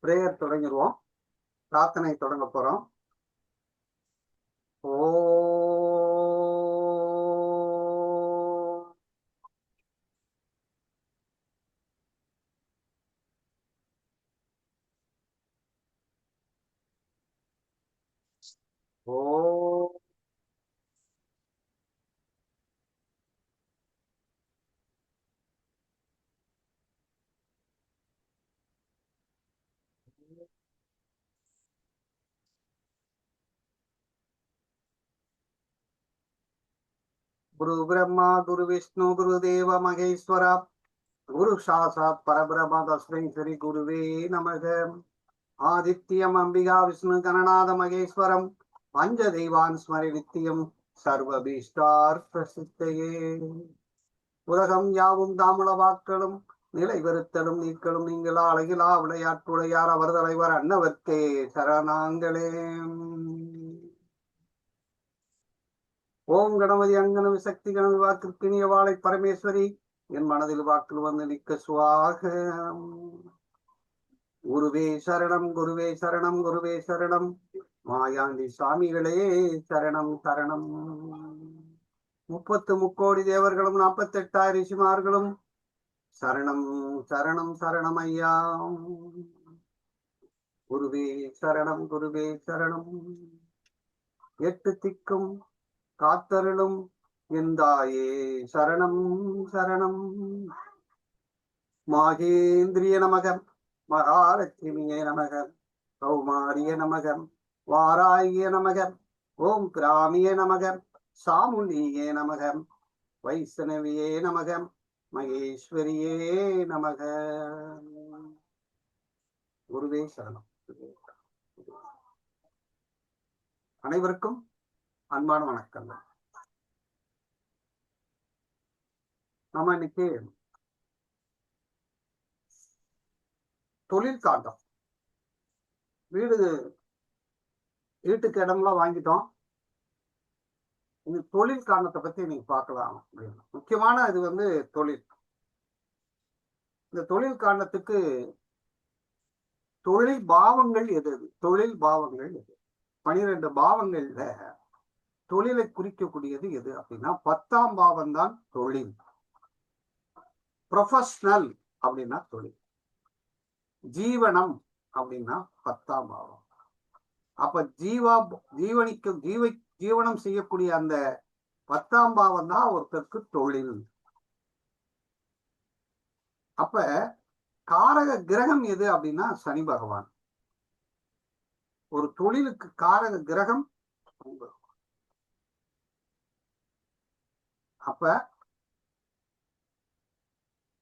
Prayer தொடங்கிடுவோம். பிரார்த்தனை தொடங்க போறோம். ஓ ஓ குரு பிரம்மா குரு விஷ்ணு குரு தேவ மகேஸ்வரா குரு சாசாத் பரபிரம தஸ்மை ஸ்ரீ குருவே நமக. ஆதித்யம் அம்பிகா விஷ்ணு கணநாத மகேஸ்வரம் பஞ்ச தெய்வான் ஸ்மரி நித்தியம் சர்வபீஷ்டார்த்த சித்தையே. உலகம் யாவும் தாமுல வாக்களும் நிலை வருத்தலும் நீக்களும் நீங்களா அழகிலா விளையாட்டுடையார் அவர் தலைவர் அன்னவர்க்கே சரணாங்களே. ஓம் கணபதி அங்கன விசக்தி கணபதி வாக்கிற்கினிய வாழை பரமேஸ்வரி என் மனதில் வாக்கில் வந்து நிற்க சுவாக. குருவே சரணம் குருவே சரணம் குருவே சரணம் மாயாண்டி சாமிகளே சரணம் சரணம். 30 தேவர்களும் 48 ரிஷிமார்களும் சரணம் சரணம் சரணம் ஐயா. குருவே சரணம் குருவே சரணம். 8 திக்கும் காத்தருளும் எந்தாயே சரணம் சரணம். மாகேந்திரிய நமகம் மகாலட்சுமியே நமகம் கௌமாரிய நமகம் வாராய நமகம் ஓம் கிராமிய நமகம் சாமுண்டியே நமகம் வைஷ்ணவியே நமகம் மகேஸ்வரியே நமக. குருவே சரணம். அனைவருக்கும் அன்பான வணக்கங்கள். நம்ம இன்னைக்கு தொழில் காண்டம், வீட்டுக்கு இடம்லாம் வாங்கிட்டோம். இந்த தொழில் காண்டத்தை பத்தி நீங்க பார்க்கலாம். முக்கியமான இது தொழில். இந்த தொழில் காண்டத்துக்கு தொழில் பாவங்கள் எது? தொழில் பாவங்கள் எது? 12 பாவங்கள்ல தொழிலை குறிக்கக்கூடியது எது அப்படின்னா 10ஆம் பாவம் தான் தொழில். ப்ரொஃபஷனல் அப்படின்னா தொழில். ஜீவனம் அப்படின்னா 10ஆம் பாவம். அப்ப ஜீவனம் செய்யக்கூடிய அந்த 10ஆம் பாவம் தான் ஒருத்தருக்கு தொழில். அப்ப காரக கிரகம் எது அப்படின்னா சனி பகவான். ஒரு தொழிலுக்கு காரக கிரகம் சனி பகவான். அப்ப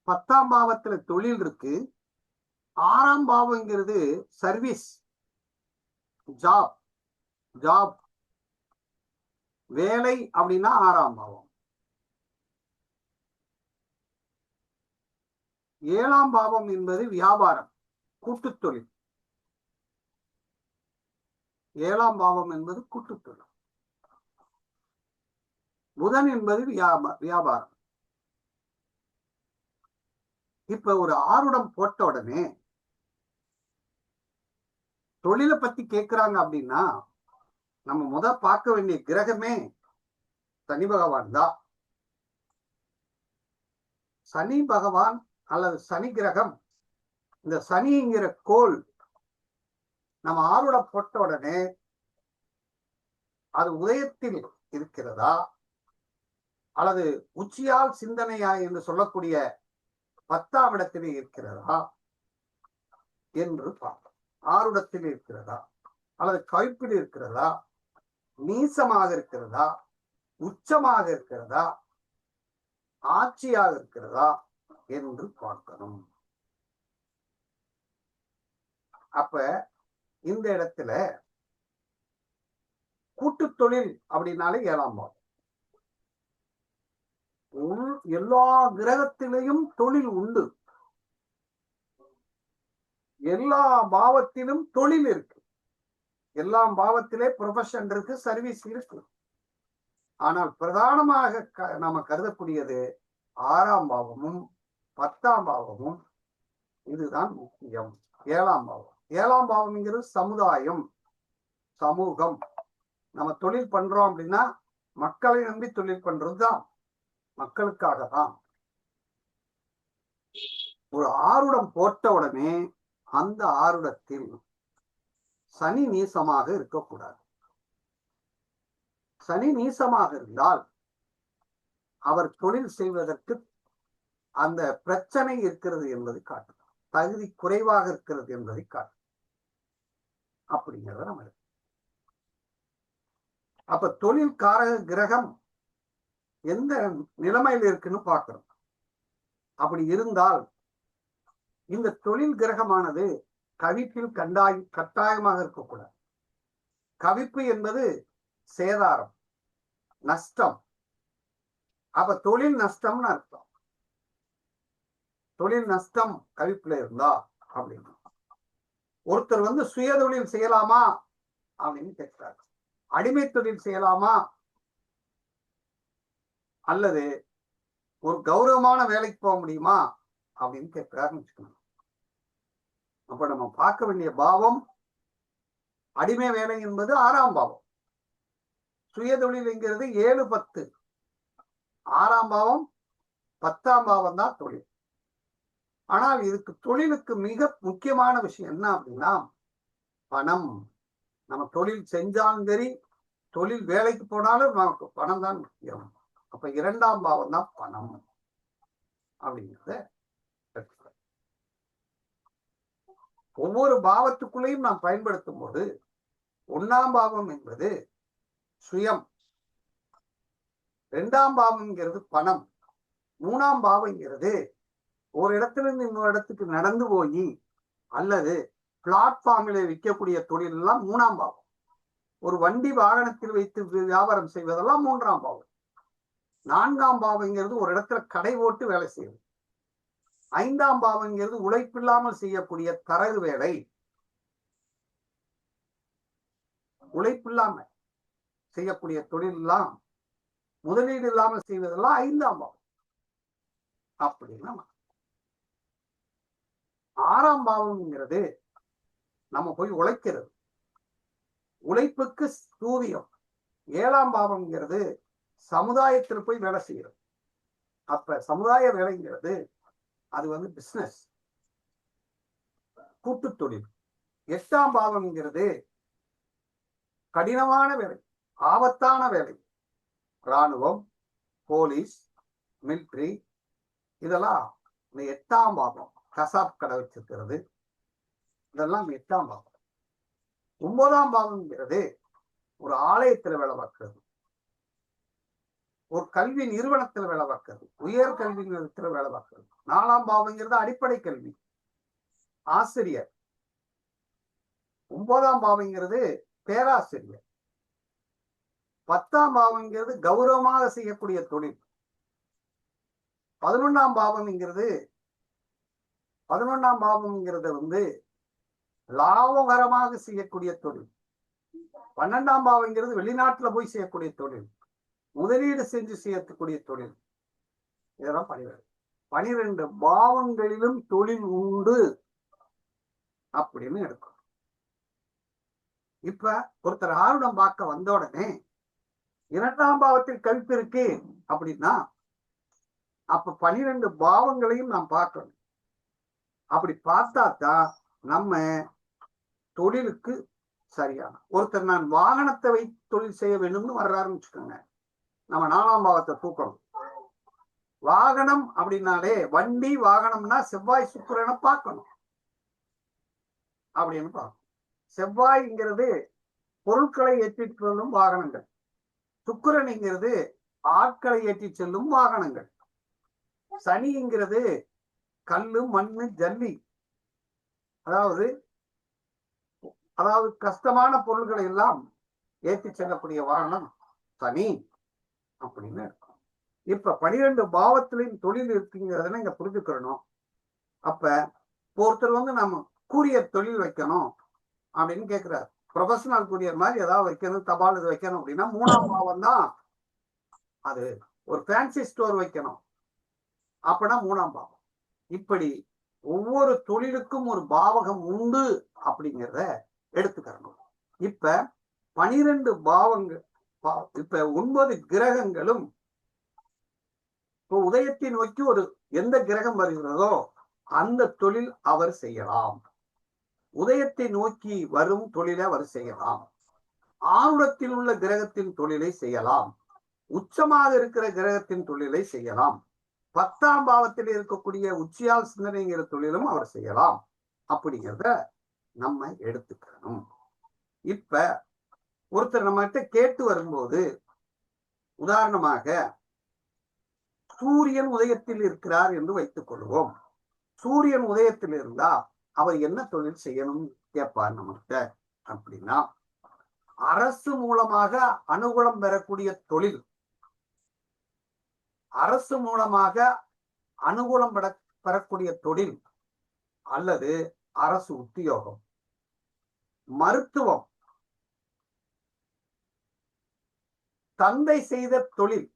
10ஆம் பாவத்துல தொழில் இருக்கு. 6ஆம் பாவம்ங்கிறது சர்வீஸ், ஜாப் வேலை அப்படின்னா 6ஆம் பாவம். 7ஆம் பாவம் என்பது வியாபாரம், கூட்டுத் தொழில். 7ஆம் பாவம் என்பது கூட்டுத் தொழில். புதன் என்பது வியாபாரம். இப்ப ஒரு ஆருடம் போட்ட உடனே தொழிலை பத்தி கேட்கிறாங்க அப்படின்னா நம்ம பார்க்க வேண்டிய கிரகமே சனி பகவான் தான். சனி பகவான் அல்லது சனி கிரகம், இந்த சனிங்கிற கோள் நம்ம ஆருடம் போட்ட உடனே அது உதயத்தில் இருக்கிறதா அல்லது உச்சியால் சிந்தனையா என்று சொல்லக்கூடிய 10ஆம் இடத்திலே இருக்கிறதா என்று பார்ப்போம். ஆருடத்தில் இருக்கிறதா அல்லது கவிப்பில் இருக்கிறதா, நீசமாக இருக்கிறதா, உச்சமாக இருக்கிறதா, ஆட்சியாக இருக்கிறதா என்று பார்க்கணும். அப்ப இந்த இடத்துல கூட்டு தொழில் அப்படின்னாலே 7ஆம் பாவம். எல்லா கிரகத்திலையும் தொழில் உண்டு. எல்லா பாவத்திலும் தொழில் இருக்கு. எல்லா பாவத்திலே ப்ரொஃபஷன் இருக்கு, சர்வீஸ் இருக்கு. ஆனால் பிரதானமாக நாம கருதக்கூடியது 6ஆம் பாவமும் 10ஆம் பாவமும். இதுதான் முக்கியம். 7ஆம் பாவம் ஏழாம் பாவம்ங்கிறது சமுதாயம், சமூகம். நம்ம தொழில் பண்றோம் அப்படின்னா மக்களை நம்பி தொழில் பண்றதுதான், மக்களுக்காக தான். ஒரு ஆருடம் போட்ட உடனே அந்த ஆருடத்தில் சனி நீசமாக இருக்கக்கூடாது. சனி நீசமாக இருந்தால் அவர் தொழில் செய்வதற்கு அந்த பிரச்சனை இருக்கிறது என்பதை காட்டும், தகுதி குறைவாக இருக்கிறது என்பதை காட்டும். அப்படிங்கிறத நம்ம அப்ப தொழில் காரக கிரகம் எந்த நிலைமையில் இருக்குன்னு பார்க்கிறோம். அப்படி இருந்தால் இந்த தொழில் கிரகமானது கவிப்பில் கட்டாயமாக இருக்கக்கூடாது. கவிப்பு என்பது சேதாரம், நஷ்டம். அப்ப தொழில் நஷ்டம்னு அர்த்தம். தொழில் நஷ்டம் கவிப்புல இருந்தா அப்படின்னு. ஒருத்தர் சுய தொழில் செய்யலாமா அப்படின்னு கேட்கிறார். அடிமை தொழில் செய்யலாமா அல்லது ஒரு கௌரவமான வேலைக்கு போக முடியுமா அப்படின்னு கேட்கிறாருன்னு வச்சுக்கணும். அப்ப நம்ம பார்க்க வேண்டிய பாவம் அடிமை வேலை என்பது 6ஆம் பாவம். சுய தொழில்ங்கிறது 7, 10. 6ஆம் பாவம் 10ஆம் பாவம் தான் தொழில். ஆனால் இதுக்கு தொழிலுக்கு மிக முக்கியமான விஷயம் என்ன அப்படின்னா பணம். நம்ம தொழில் செஞ்சாலும் சரி, தொழில் வேலைக்கு போனாலும் நமக்கு பணம் தான் முக்கியம். அப்ப 2ஆம் பாவம் தான் பணம் அப்படிங்கிறத ஒவ்வொரு பாவத்துக்குள்ளேயும் நாம் பயன்படுத்தும் போது 1ஆம் பாவம் என்பது சுயம், 2ஆம் பாவம்ங்கிறது பணம், 3ஆம் பாவம்ங்கிறது ஒரு இடத்துல இருந்து இன்னொரு இடத்துக்கு நடந்து போய் அல்லது பிளாட்ஃபார்மில் விற்கக்கூடிய தொழில் எல்லாம் 3ஆம் பாவம். ஒரு வண்டி வாகனத்தில் வைத்து வியாபாரம் செய்வதெல்லாம் 3ஆம் பாவம். 4ஆம் பாவம்ங்கிறது ஒரு இடத்துல கடை போட்டு வேலை செய்வது. 5ஆம் பாவம்ங்கிறது உழைப்பில்லாமல் செய்யக்கூடிய தரகு வேலை. உழைப்பில்லாம செய்யக்கூடிய தொழில் எல்லாம், முதலீடு இல்லாமல் செய்வதெல்லாம் 5ஆம் பாவம். அப்படின்னா 6ஆம் பாவம்ங்கிறது நம்ம போய் உழைக்கிறது, உழைப்புக்கு சூரியம். 7ஆம் பாவம்ங்கிறது சமுதாயத்தில் போய் வேலை செய்யறது. அப்ப சமுதாய வேலைங்கிறது அது பிசினஸ், கூட்டு தொழில். 8ஆம் பாவம்ங்கிறது கடினமான வேலை, ஆபத்தான வேலை. இராணுவம், போலீஸ், மிலிட்ரி, இதெல்லாம் இந்த 8ஆம் பாவம். கசாப் கடை வச்சிருக்கிறது, இதெல்லாம் 8ஆம் பாவம். 9ஆம் பாவம்ங்கிறது ஒரு ஆலயத்துல வேலை பார்க்கிறது, ஒரு கல்வி நிறுவனத்துல வேலை பார்க்கிறது, உயர் கல்வி நிறுவனத்துல வேலை பார்க்கிறது. 4ஆம் பாவம்ங்கிறது அடிப்படை கல்வி, ஆசிரியர். 9ஆம் பாவம்ங்கிறது பேராசிரியர். 10ஆம் பாவம்ங்கிறது கௌரவமாக செய்யக்கூடிய தொழில். 11ஆம் பாவம்ங்கிறது 11ஆம் பாவம்ங்கிறது லாபகரமாக செய்யக்கூடிய தொழில். 12ஆம் பாவம்ங்கிறது வெளிநாட்டுல போய் செய்யக்கூடிய தொழில், முதலீடு செஞ்சு செய்யக்கூடிய தொழில். இதெல்லாம் 12 பாவங்களிலும் தொழில் உண்டு அப்படின்னு எடுக்கும். இப்ப ஒருத்தர் ஆருடம் பார்க்க வந்த உடனே 2ஆம் பாவத்தில் கவிப்பு இருக்கு அப்படின்னா அப்ப 12 பாவங்களையும் நாம் பார்க்கணும். அப்படி பார்த்தாதான் நம்ம தொழிலுக்கு சரியான. ஒருத்தர் நான் வாகனத்தை வைத்து தொழில் செய்ய வேண்டும்னு வர்றாருன்னு வச்சுக்கோங்க, நம்ம 4ஆம் பாவத்தை தூக்கணும். வாகனம் அப்படின்னாலே வண்டி வாகனம்னா செவ்வாய் சுக்கிரனை பார்க்கணும் அப்படின்னு பார்க்கணும். செவ்வாய்ங்கிறது பொருட்களை ஏற்றிட்டு செல்லும் வாகனங்கள், சுக்கிரன்ங்கிறது ஆட்களை ஏற்றி செல்லும் வாகனங்கள், சனிங்கிறது கல்லு, மண்ணு, ஜல்லி, அதாவது கஷ்டமான பொருள்களை எல்லாம் ஏற்றி செல்லக்கூடிய வாகனம் சனி அப்படின்னு இருக்கும். இப்ப 12 பாவத்திலையும் தொழில் இருக்குங்கிறத இங்க புரிஞ்சுக்கிறணும். அப்ப ஒருத்தர் நம்ம கூரியர் தொழில் வைக்கணும் அப்படின்னு கேட்கிறார். ப்ரொஃபஷனல் கூரியர் மாதிரி ஏதாவது வைக்கணும், தபால் இது வைக்கணும் அப்படின்னா 3ஆம் பாவம் தான் அது. ஒரு ஃபேன்சி ஸ்டோர் வைக்கணும் அப்படின்னா 3ஆம் பாவம். இப்படி ஒவ்வொரு தொழிலுக்கும் ஒரு பாவகம் உண்டு அப்படிங்கிறத எடுத்துக்கிறணும். இப்ப 12 பாவங்கள், இப்ப 9 கிரகங்களும் இப்போ உதயத்தை நோக்கி ஒரு எந்த கிரகம் வருகிறதோ அந்த தொழில் அவர் செய்யலாம். உதயத்தை நோக்கி வரும் தொழிலை அவர் செய்யலாம். ஆருடத்தில் உள்ள கிரகத்தின் தொழிலை செய்யலாம். உச்சமாக இருக்கிற கிரகத்தின் தொழிலை செய்யலாம். 10ஆம் பாவத்தில் இருக்கக்கூடிய உச்சியால் சிந்தனைங்கிற தொழிலும் அவர் செய்யலாம். அப்படிங்கிறத நம்ம எடுத்துக்கணும். இப்ப ஒருத்தர் நம்ம கிட்ட கேட்டு வரும்போது, உதாரணமாக சூரியன் உதயத்தில் இருக்கிறார் என்று வைத்துக் கொள்வோம். சூரியன் உதயத்தில் இருந்தா அவர் என்ன தொழில் செய்யணும் கேட்பார் நம்மகிட்ட. அப்படின்னா அரசு மூலமாக அனுகூலம் பெறக்கூடிய தொழில், அரசு மூலமாக அனுகூலம் பெறக்கூடிய தொழில், அல்லது அரசு உத்தியோகம், மருத்துவம், தந்தை செய்த தொழில்,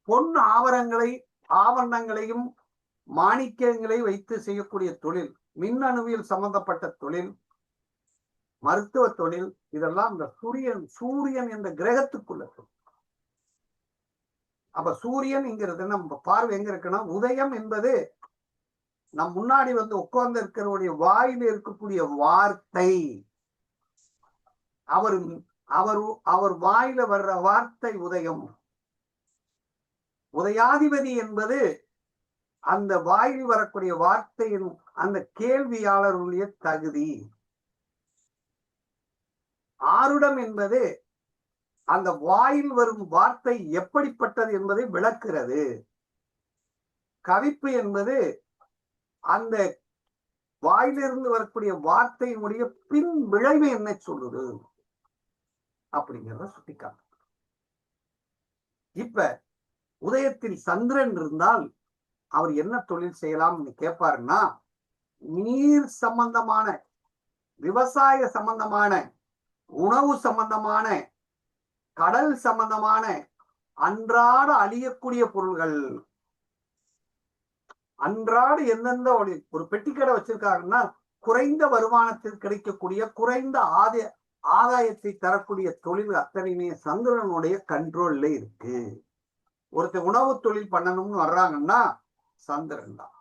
பொன் ஆவரணங்களையும் மாணிக்கங்களை வைத்து செய்யக்கூடிய தொழில், மின்னணுவியல் சம்பந்தப்பட்ட தொழில், மருத்துவ தொழில், இதெல்லாம் இந்த சூரியன் என்ற கிரகத்துக்குள்ள. அப்ப சூரியன்ங்கிறது நம்ம பார்வை எங்க இருக்குன்னா, உதயம் என்பது நம் முன்னாடி வந்து உட்கார்ந்து இருக்கிறவருடைய வாயில் இருக்கக்கூடிய வார்த்தை, அவர் வாயில வர்ற வார்த்தை உதயம். உதயாதிபதி என்பது அந்த வாயில் வரக்கூடிய வார்த்தையின் அந்த கேள்வியாளருடைய தகுதி. ஆருடம் என்பது அந்த வாயில் வரும் வார்த்தை எப்படிப்பட்டது என்பதை விளக்குறது. கவிப்பு என்பது அந்த வாயிலிருந்து வரக்கூடிய வார்த்தையினுடைய பின் விளைவு என்ன சொல்லுது அப்படிங்கிறத சுட்டிக்காட்டு. இப்ப உதயத்தில் சந்திரன் இருந்தால் அவர் என்ன தொழில் செய்யலாம்னு கேட்பாருன்னா, நீர் சம்பந்தமான, விவசாய சம்பந்தமான, உணவு சம்பந்தமான, கடல் சம்பந்தமான அன்றாட அழியக்கூடிய பொருள்கள், அன்றாட எந்தெந்த ஒரு பெட்டிக்கடை வச்சிருக்காங்கன்னா குறைந்த வருமானத்தில் கிடைக்கக்கூடிய குறைந்த ஆதாயத்தை தரக்கூடிய தொழில் அத்தனையுமே சந்திரனுடைய கண்ட்ரோல்ல இருக்கு. ஒருத்தர் உணவு தொழில் பண்ணணும்னு வர்றாங்கன்னா சந்திரன் தான்.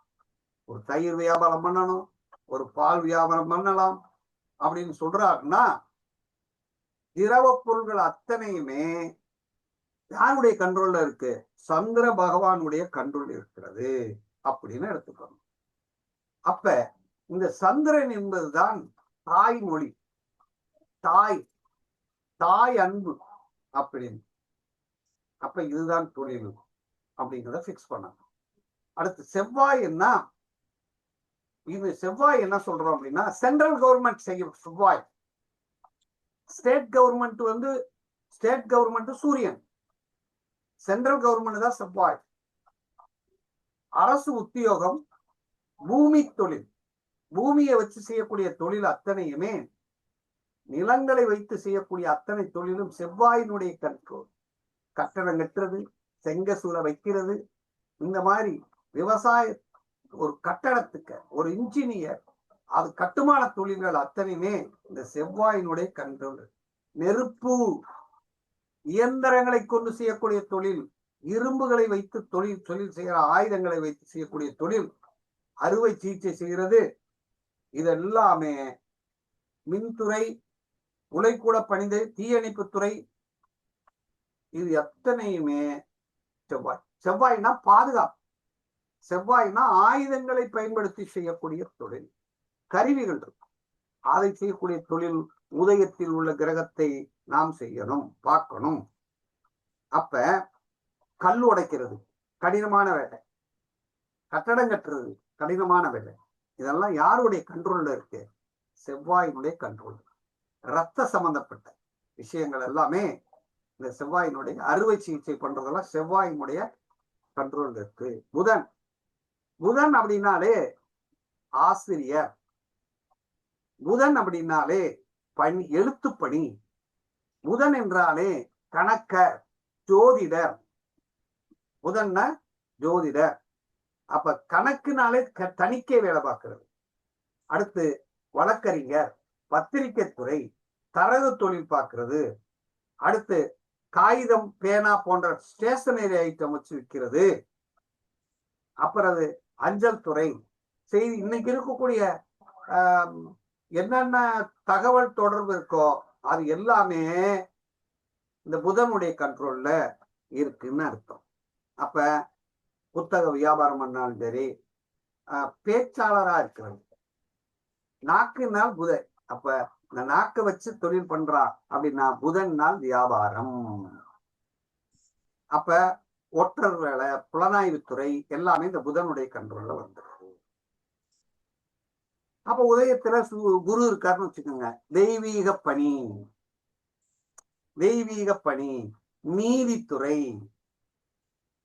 ஒரு தயிர் வியாபாரம் பண்ணணும், ஒரு பால் வியாபாரம் பண்ணலாம் அப்படின்னு சொல்றாருன்னா திரவ பொருள்கள் அத்தனையுமே யாருடைய கண்ட்ரோல்ல இருக்கு? சந்திர பகவானுடைய கண்ட்ரோல் இருக்கிறது அப்படின்னு எடுத்துக்கணும். அப்ப இந்த சந்திரன் என்பதுதான் தாய்மொழி, தாய் அன்பு அப்படின்னு. அப்ப இதுதான் தொழில் அப்படிங்கிறத பிக்ஸ் பண்ணணும். அடுத்து செவ்வாய் என்ன? இது செவ்வாய் என்ன சொல்றோம் அப்படின்னா, சென்ட்ரல் கவர்மெண்ட் செய்யும் செவ்வாய். ஸ்டேட் கவர்மெண்ட் சூரியன், சென்ட்ரல் கவர்மெண்ட் தான் செவ்வாய். அரசு உத்தியோகம், பூமி தொழில், பூமியை வச்சு செய்யக்கூடிய தொழில் அத்தனையுமே, நிலங்களை வைத்து செய்யக்கூடிய அத்தனை தொழிலும் செவ்வாயினுடைய கண்ட்ரோல். கட்டடம் கட்டுறது, செங்கசூளை வைக்கிறது, இந்த மாதிரி விவசாய, ஒரு கட்டடத்துக்கு ஒரு இன்ஜினியர், அது கட்டுமான தொழில்கள் அத்தனையுமே இந்த செவ்வாயினுடைய கண்ட்ரோல். நெருப்பு, இயந்திரங்களை கொண்டு செய்யக்கூடிய தொழில், இரும்புகளை வைத்து தொழில் செய்கிற ஆயுதங்களை வைத்து செய்யக்கூடிய தொழில், அறுவை சிகிச்சை செய்கிறது, இதெல்லாமே மின்துறை, உலைக்கூட பணிந்து தீயணைப்புத்துறை, இது எத்தனையுமே செவ்வாய். செவ்வாய்னா பாதுகாப்பு, செவ்வாய்னா ஆயுதங்களை பயன்படுத்தி செய்யக்கூடிய தொழில், கருவிகள் இருக்கும், அதை செய்யக்கூடிய தொழில் உதயத்தில் உள்ள கிரகத்தை நாம் செய்யணும், பார்க்கணும். அப்ப கல் உடைக்கிறது கடினமான வேலை, கட்டடம் கட்டுறது கடினமான வேலை, இதெல்லாம் யாருடைய கண்ட்ரோல்ல இருக்கு? செவ்வாயினுடைய கண்ட்ரோல். ரத்த சம்பந்தப்பட்ட விஷயங்கள் எல்லாமே இந்த செவ்வாயினுடைய, அறுவை சிகிச்சை பண்றதெல்லாம் செவ்வாயினுடைய கண்ட்ரோல் இருக்கு. புதன் அப்படின்னாலே ஆசிரியர், புதன் அப்படின்னாலே பணி, எழுத்து பணி, புதன் என்றாலே கணக்கர், ஜோதிடர். புதன்னா ஜோதிடர், அப்ப கணக்குனாலே தணிக்கை வேலை பார்க்கிறது. அடுத்து வழக்கறிஞர், பத்திரிகை துறை, தரகு தொழில் பார்க்கிறது. அடுத்து காகிதம், பேனா போன்ற ஸ்டேஷனரி ஐட்டம் வச்சு விற்கிறது. அப்புறம் அஞ்சல் துறை, செய்தி, இன்னைக்கு இருக்கக்கூடிய என்னென்ன தகவல் தொடர்பு இருக்கோ அது எல்லாமே இந்த புதனுடைய கண்ட்ரோல்ல இருக்குன்னு அர்த்தம். அப்ப புத்தக வியாபாரம் பண்ணாலும் சரி, பேச்சாளரா இருக்கிறது, நாக்கு நாள் புதன். அப்ப இந்த நாக்கை வச்சு தொழில் பண்றா அப்படின்னா புதன் நாள் வியாபாரம். அப்ப ஒற்றர் வேலை, புலனாய்வுத்துறை எல்லாமே இந்த புதனுடைய கண்ட்ரோல்ல வந்துருக்கு. அப்ப உதயத்துல குரு இருக்காருன்னு வச்சுக்கோங்க. தெய்வீக பணி, தெய்வீக பணி, நீதித்துறை,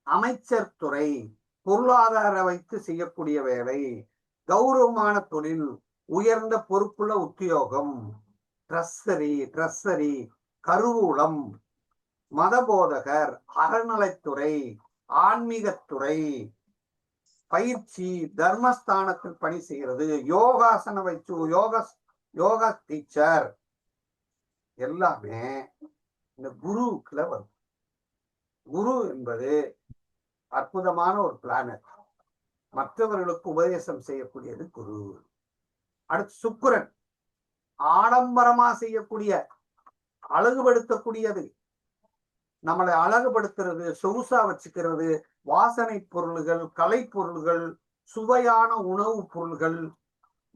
அமைச்சர் துறை, பொருளாதார வைத்து செய்யக்கூடிய வேலை, கௌரவமான தொழில், உயர்ந்த பொறுப்புள்ள உத்தியோகம், ட்ரஸ்ஸரி, கருவூலம், மதபோதகர், அறநிலைத்துறை, ஆன்மீகத்துறை, பயிற்சி, தர்மஸ்தானத்தில் பணி செய்கிறது, யோகாசன வைத்து யோகா டீச்சர் எல்லாமே இந்த குருவுக்குள்ள வரும். குரு என்பது அற்புதமான ஒரு பிளானட். மற்றவர்களுக்கு உபதேசம் செய்யக்கூடியது குரு. அடுத்து சுக்கிரன், ஆடம்பரமா செய்யக்கூடிய, அழகுபடுத்தக்கூடியது, நம்மளை அழகுபடுத்துறது, சொகுசா வச்சுக்கிறது, வாசனை பொருள்கள், கலை பொருள்கள், சுவையான உணவுப் பொருள்கள்,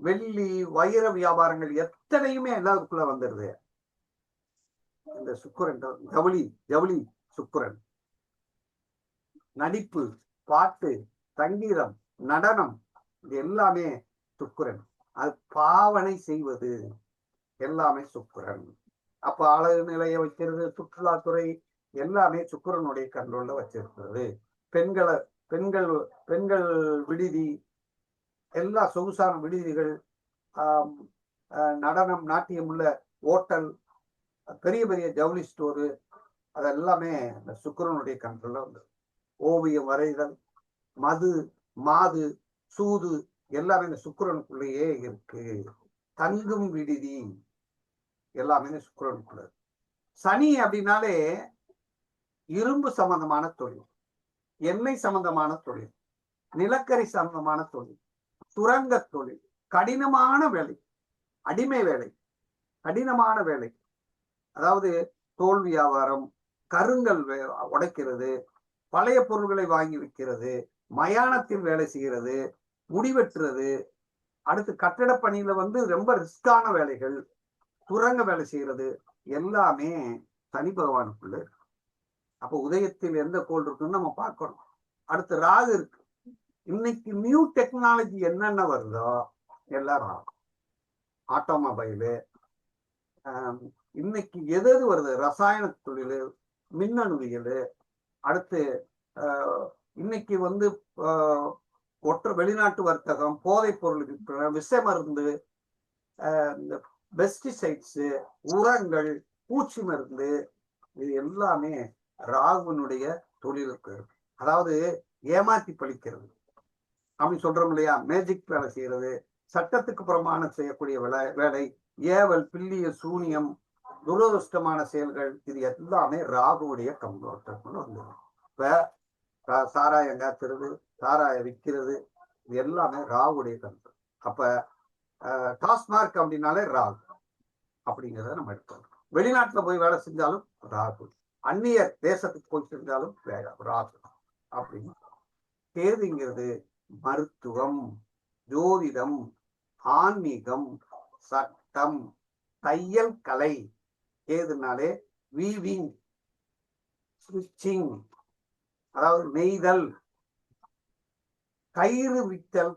வெள்ளி வைர வியாபாரங்கள் எத்தனையுமே எல்லாருக்குள்ள வந்துடுது இந்த சுக்கிரன். ஜவுளி சுக்கிரன். நடிப்பு, பாட்டு, சங்கீதம், நடனம், இது எல்லாமே சுக்கிரன். அது பாவனை செய்வது எல்லாமே சுக்கிரன். அப்ப அழகு நிலைய வைக்கிறது, சுற்றுலாத்துறை எல்லாமே சுக்கிரனுடைய கண்ட்ரோல்ல வச்சிருக்கிறது. பெண்கள் விடுதி, எல்லா சொகுசான விடுதிகள், நடனம், நாட்டியம் உள்ள ஓட்டல், பெரிய பெரிய ஜவுளி ஸ்டோரு, அதெல்லாமே இந்த சுக்கிரனுடைய கண்ட்ரோல்ல வந்து. ஓவியம் வரைதல், மாது, சூது எல்லாமே இந்த சுக்கிரனுக்குள்ளேயே இருக்கு. தங்கும் விடுதி எல்லாமே சுக்கிரனுக்குள்ள. சனி அப்படின்னாலே இரும்பு சம்பந்தமான தொழில், எண்ணெய் சம்பந்தமான தொழில், நிலக்கரி சம்பந்தமான தொழில், சுரங்க தொழில், கடினமான வேலை, அடிமை வேலை, கடினமான வேலை, அதாவது தோல் வியாபாரம், கருங்கல் உடைக்கிறது, பழைய பொருள்களை வாங்கி விற்கிறது, மயானத்தில் வேலை செய்கிறது, முடிவெட்டுறது. அடுத்து கட்டட பணியில வந்து ரொம்ப ரிஸ்கான வேலைகள், சுரங்க வேலை செய்யறது எல்லாமே சனி பகவானுக்குள்ள இருக்கு. அப்ப உதயத்தில் எந்த கோள் இருக்குன்னு நம்ம பார்க்கணும். அடுத்து ராகு இருக்கு. இன்னைக்கு நியூ டெக்னாலஜி என்னென்ன வருதோ எல்லாம் ராகு. ஆட்டோமொபைலு, இன்னைக்கு எது வருது, ரசாயன தொழில், மின்னணுவியல், அடுத்து இன்னைக்கு வந்து வெளிநாட்டு வர்த்தகம், போதைப் பொருள் விற்பனை, விஷ மருந்து, பெஸ்டிசைட்ஸ், உரங்கள், பூச்சி மருந்து, இது எல்லாமே ராகுனுடைய தொழிலுக்கு. அதாவது ஏமாத்தி பழிக்கிறது அப்படின்னு சொல்றோம் இல்லையா, மேஜிக் வேலை செய்யறது, சட்டத்துக்கு புறமான செய்யக்கூடிய வேலை, ஏவல், பில்லிய, சூனியம், துரதிருஷ்டமான செயல்கள், இது எல்லாமே ராகுவுடைய கம்ப்ளோட்டர் வந்துடும். இப்ப சாராயம் காத்துறது, சாராயம் விற்கிறது, இது எல்லாமே ராகுடைய கண்ட்ரோல். அப்ப டாஸ்மார்க் அப்படின்னாலே ராகு அப்படிங்கிறத நம்ம எடுத்தோம். வெளிநாட்டுல போய் வேலை செஞ்சாலும் ராகு, அந்நிய தேசத்துக்கு போய் செஞ்சாலும் ராகு அப்படின்னு. கேதுங்கிறது மருத்துவம், ஜோதிடம், ஆன்மீகம், சட்டம், தையல் கலை. கேதுனாலே வீவிங், ஸ்டிச்சிங், அதாவது நெய்தல், கயிறு வித்தல்,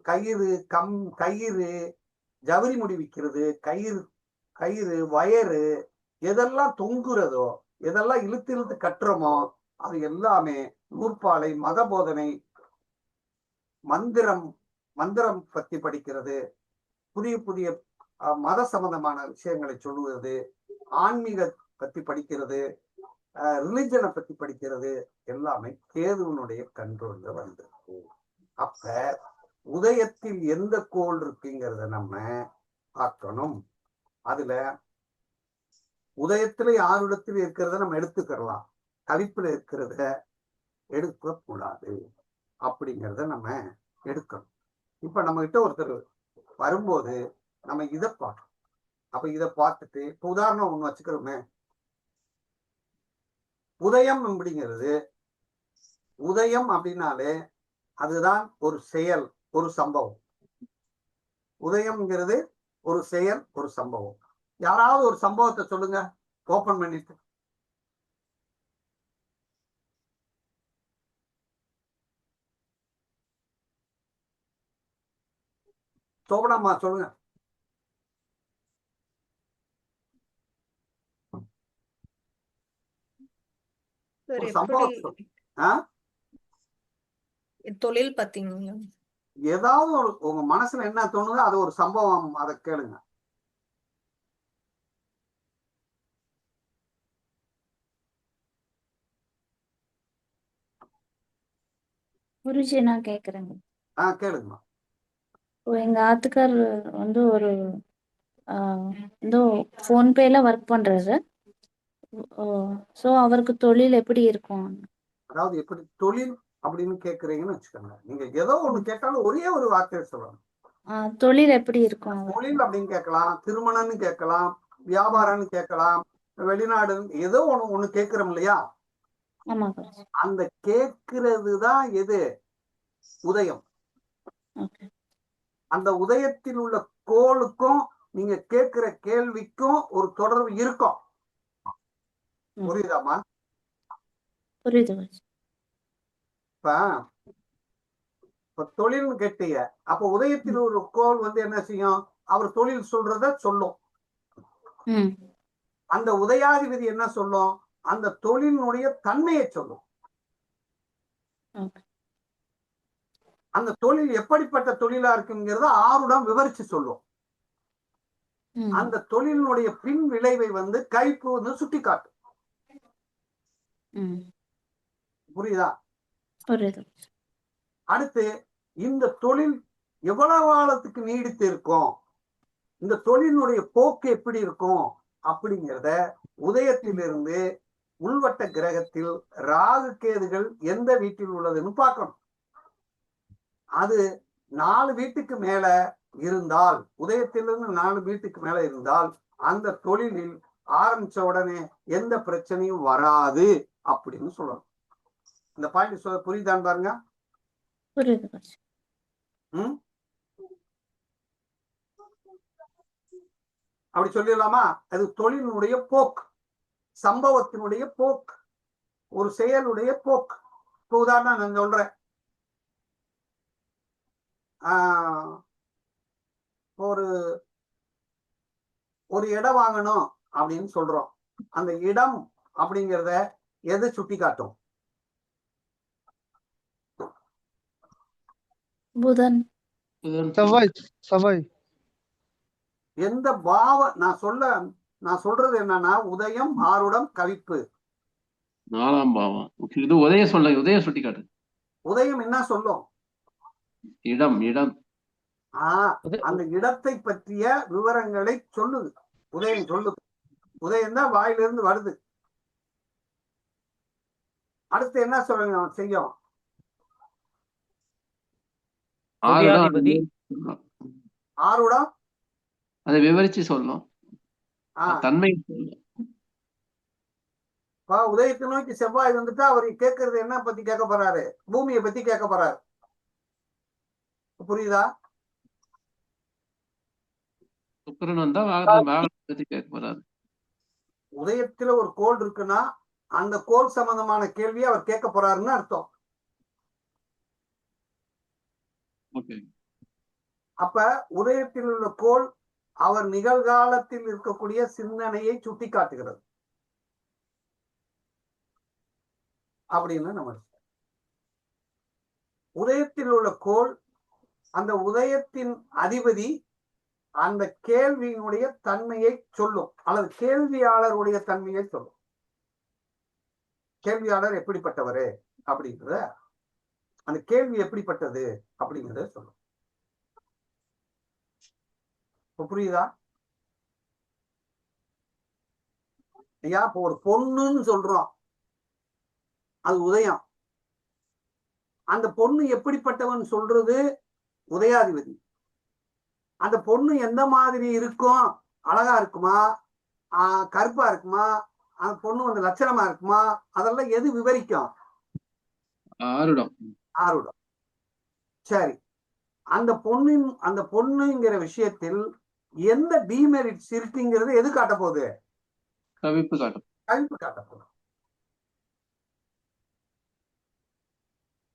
கயிறு ஜவுரி முடி விற்கிறது, கயிறு வயறு, எதெல்லாம் தொங்குறதோ, எதெல்லாம் இழுத்து கட்டுறோமோ அது எல்லாமே நூற்பாலை, மத போதனை, மந்திரம் பத்தி படிக்கிறது, புதிய மத சம்பந்தமான விஷயங்களை சொல்லுவது, ஆன்மீக பத்தி படிக்கிறது, ரிலிஜனை பத்தி படிக்கிறது எல்லாமே கேதுவனுடைய கண்ட்ரோல்ல வந்திருக்கு. அப்ப உதயத்தில் எந்த கோள் இருக்குங்கிறத நம்ம பார்க்கணும். அதுல உதயத்துல யாரிடத்துல இருக்கிறத நம்ம எடுத்துக்கலாம், கவிப்புல இருக்கிறத எடுக்க கூடாது அப்படிங்கிறத நம்ம எடுக்கணும். இப்ப நம்ம கிட்ட ஒருத்தர் வரும்போது நம்ம இதை பார்க்கணும். அப்ப இதை பார்த்துட்டு இப்ப உதாரணம் ஒண்ணு வச்சுக்கிறோமே, உதயம் அப்படிங்கிறது, உதயம் அப்படின்னாலே அதுதான் ஒரு செயல், ஒரு சம்பவம். உதயம்ங்கிறது ஒரு செயல், ஒரு சம்பவம். யாராவது ஒரு சம்பவத்தை சொல்லுங்க, ஓபன் பண்ணிட்டு. சோபனம்மா சொல்லுங்க. ஒரு சம்பவம். தொழில் பாத்தீங்களா? ஏதாவது ஒரு உங்க மனசுல என்ன தோணுதோ அது ஒரு சம்பவம், அதை கேளுங்க. குருஜி நான் கேக்குறேங்க. கேளுங்க. எங்க ஆத்துக்கார் வந்து ஒரு இந்த போன்பேல ஒர்க் பண்றாரு. சோ அவருக்கு தொழில் எப்படி இருக்கும்? அதாவது எப்படி தொழில் அப்படின்னு கேக்குறீங்கன்னு வச்சுக்கோங்க. நீங்க ஏதோ ஒண்ணு கேட்டாலும் ஒரே ஒரு வார்த்தையை சொல்லணும். தொழில் எப்படி இருக்கும்? தொழில் அப்படின்னு கேட்கலாம், திருமணம்னு கேட்கலாம், வியாபாரம்னு கேட்கலாம், வெளிநாடு, ஏதோ ஒண்ணு கேட்கிறோம் இல்லையா? அந்த கேட்கிறது தான் எது? உதயம். அந்த உதயத்தில் உள்ள கோளுக்கும் நீங்க கேட்கிற கேள்விக்கும் ஒரு தொடர்பு இருக்கும். புரியுதாமா? புரியுது. இப்ப தொழில்னு கேட்டீங்க, அப்ப உதயத்தில் ஒரு கோள் வந்து என்ன செய்யும்? அவர் தொழில் சொல்றத சொல்லும். அந்த உதயாதிபதி என்ன சொல்லும்? அந்த தொழிலினுடைய தன்மையை சொல்லும். அந்த தொழில் எப்படிப்பட்ட தொழிலா இருக்குங்கிறத ஆருடம் விவரிச்சு சொல்லும். அந்த தொழிலினுடைய பின் விளைவை வந்து கைப்பு வந்து சுட்டி காட்டும். புரியுதா? அடுத்து இந்த தொழில் எவ்வளவு காலத்துக்கு நீடித்து இருக்கும், இந்த தொழிலினுடைய போக்கு எப்படி இருக்கும் அப்படிங்கிறத உதயத்திலிருந்து உள்வட்ட கிரகத்தில் ராகு கேதுகள் எந்த வீட்டில் உள்ளதுன்னு பார்க்கணும். அது 4 வீட்டுக்கு மேல இருந்தால், உதயத்திலிருந்து 4 வீட்டுக்கு மேல இருந்தால் அந்த தொழிலில் ஆரம்பிச்ச உடனே எந்த பிரச்சனையும் வராது அப்படின்னு சொல்லணும். இந்த பாயிண்ட் புரியுதான்னு பாருங்க. அப்படி சொல்லிடலாமா? அது தொழிலினுடைய போக்கு, சம்பவத்தினுடைய போக்கு, ஒரு செயலுடைய போக்கு. இப்ப உதாரணம் நான் சொல்றேன், ஒரு ஒரு இடம் வாங்கணும் அப்படின்னு சொல்றோம். அந்த இடம் அப்படிங்கிறத எது சுட்டி காட்டும்? புதன். செவ்வாய். எந்த நான் சொல்றது என்னன்னா, உதயம், ஆருடம், கவிப்பு, 4ஆம் பாவம். இது உதயம் சுட்டி காட்டு. உதயம் என்ன சொல்லும்? இடம். அந்த இடத்தை பற்றிய விவரங்களை சொல்லுது. உதயம் சொல்லுது. உதயம் தான் வாயிலிருந்து வருது. அடுத்து என்ன செய்யும்? ஆருடம் அதை விவரிச்சு சொல்லணும், தன்மை. உதயத்தை நோக்கி செவ்வாய் வந்துட்டா அவர் கேட்கறது என்ன பத்தி கேட்க போறாரு? பூமியை பத்தி கேட்க போறாரு. புரியுதா? சுக்கிரன் வந்தா வாகனத்தை பத்தி கேட்க போறாரு. உதயத்துல ஒரு கோள் இருக்குன்னா அந்த கோள் சம்பந்தமான கேள்வியை அவர் கேட்க போறாருன்னு அர்த்தம். அப்ப உதயத்தில் உள்ள கோள் அவர் நிகழ்காலத்தில் இருக்கக்கூடிய சிந்தனையை சுட்டி காட்டுகிறது அப்படின்னு நம்ம. உதயத்தில் உள்ள கோள் அந்த உதயத்தின் அதிபதி அந்த கேள்வியினுடைய தன்மையை சொல்லும், அல்லது கேள்வியாளருடைய தன்மையை சொல்லும். கேள்வியாளர் எப்படிப்பட்டவரு அப்படின்றத அந்த கேள்வி எப்படிப்பட்டது அப்படிங்கறத சொல்லும். இப்ப புரியுதா ஐயா? இப்போ ஒரு பொண்ணுன்னு சொல்றோம், அது உதயம். அந்த பொண்ணு எப்படிப்பட்டவன் சொல்றது உதயாதிபதி. அந்த பொண்ணு எந்த மாதிரி இருக்கும், அழகா இருக்குமா, கருப்பா இருக்குமா, அந்த பொண்ணு வந்து லட்சணமா இருக்குமா, அதெல்லாம் எது விவரிக்கும்? ஆருடம். ஆருடம். சரி, அந்த பொண்ணுங்கிற விஷயத்தில் எந்த டிமெரிட்ஸ் இருக்குங்கிறது எது காட்ட போகுது? கவிப்பு காட்டும். கவிப்பு காட்ட போகுது.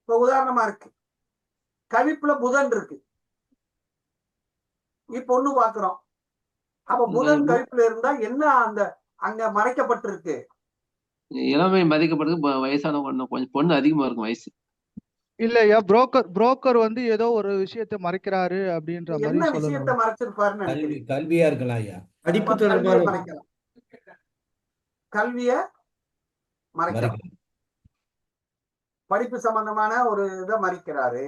இப்ப உதாரணமா இருக்கு, கவிப்புல புதன் இருக்கு, இப்ப ஒண்ணு பாக்குறோம். அப்ப புதன் கவிப்புல இருந்தா என்ன அந்த அங்க மறைக்கப்பட்டிருக்கு? இளமை மதிக்கப்படுது, வயசான கொஞ்சம் பொண்ணு அதிகமா இருக்கும் வயசு. இல்லையா, புரோக்கர் வந்து ஏதோ ஒரு விஷயத்தை மறைக்கிறாரு அப்படின்ற என்ன மாதிரி விஷயத்த சொல்லணும். மறைச்சிருப்பாருன்னு நினைக்கிறீங்க? கல்வியா இருக்கலாம் ஐயா. படிப்பு கல்வியை தொடர்பான மறைக்கலாம், கல்விய மறைக்கலாம், படிப்பு சம்பந்தமான ஒரு இதை மறைக்கிறாரு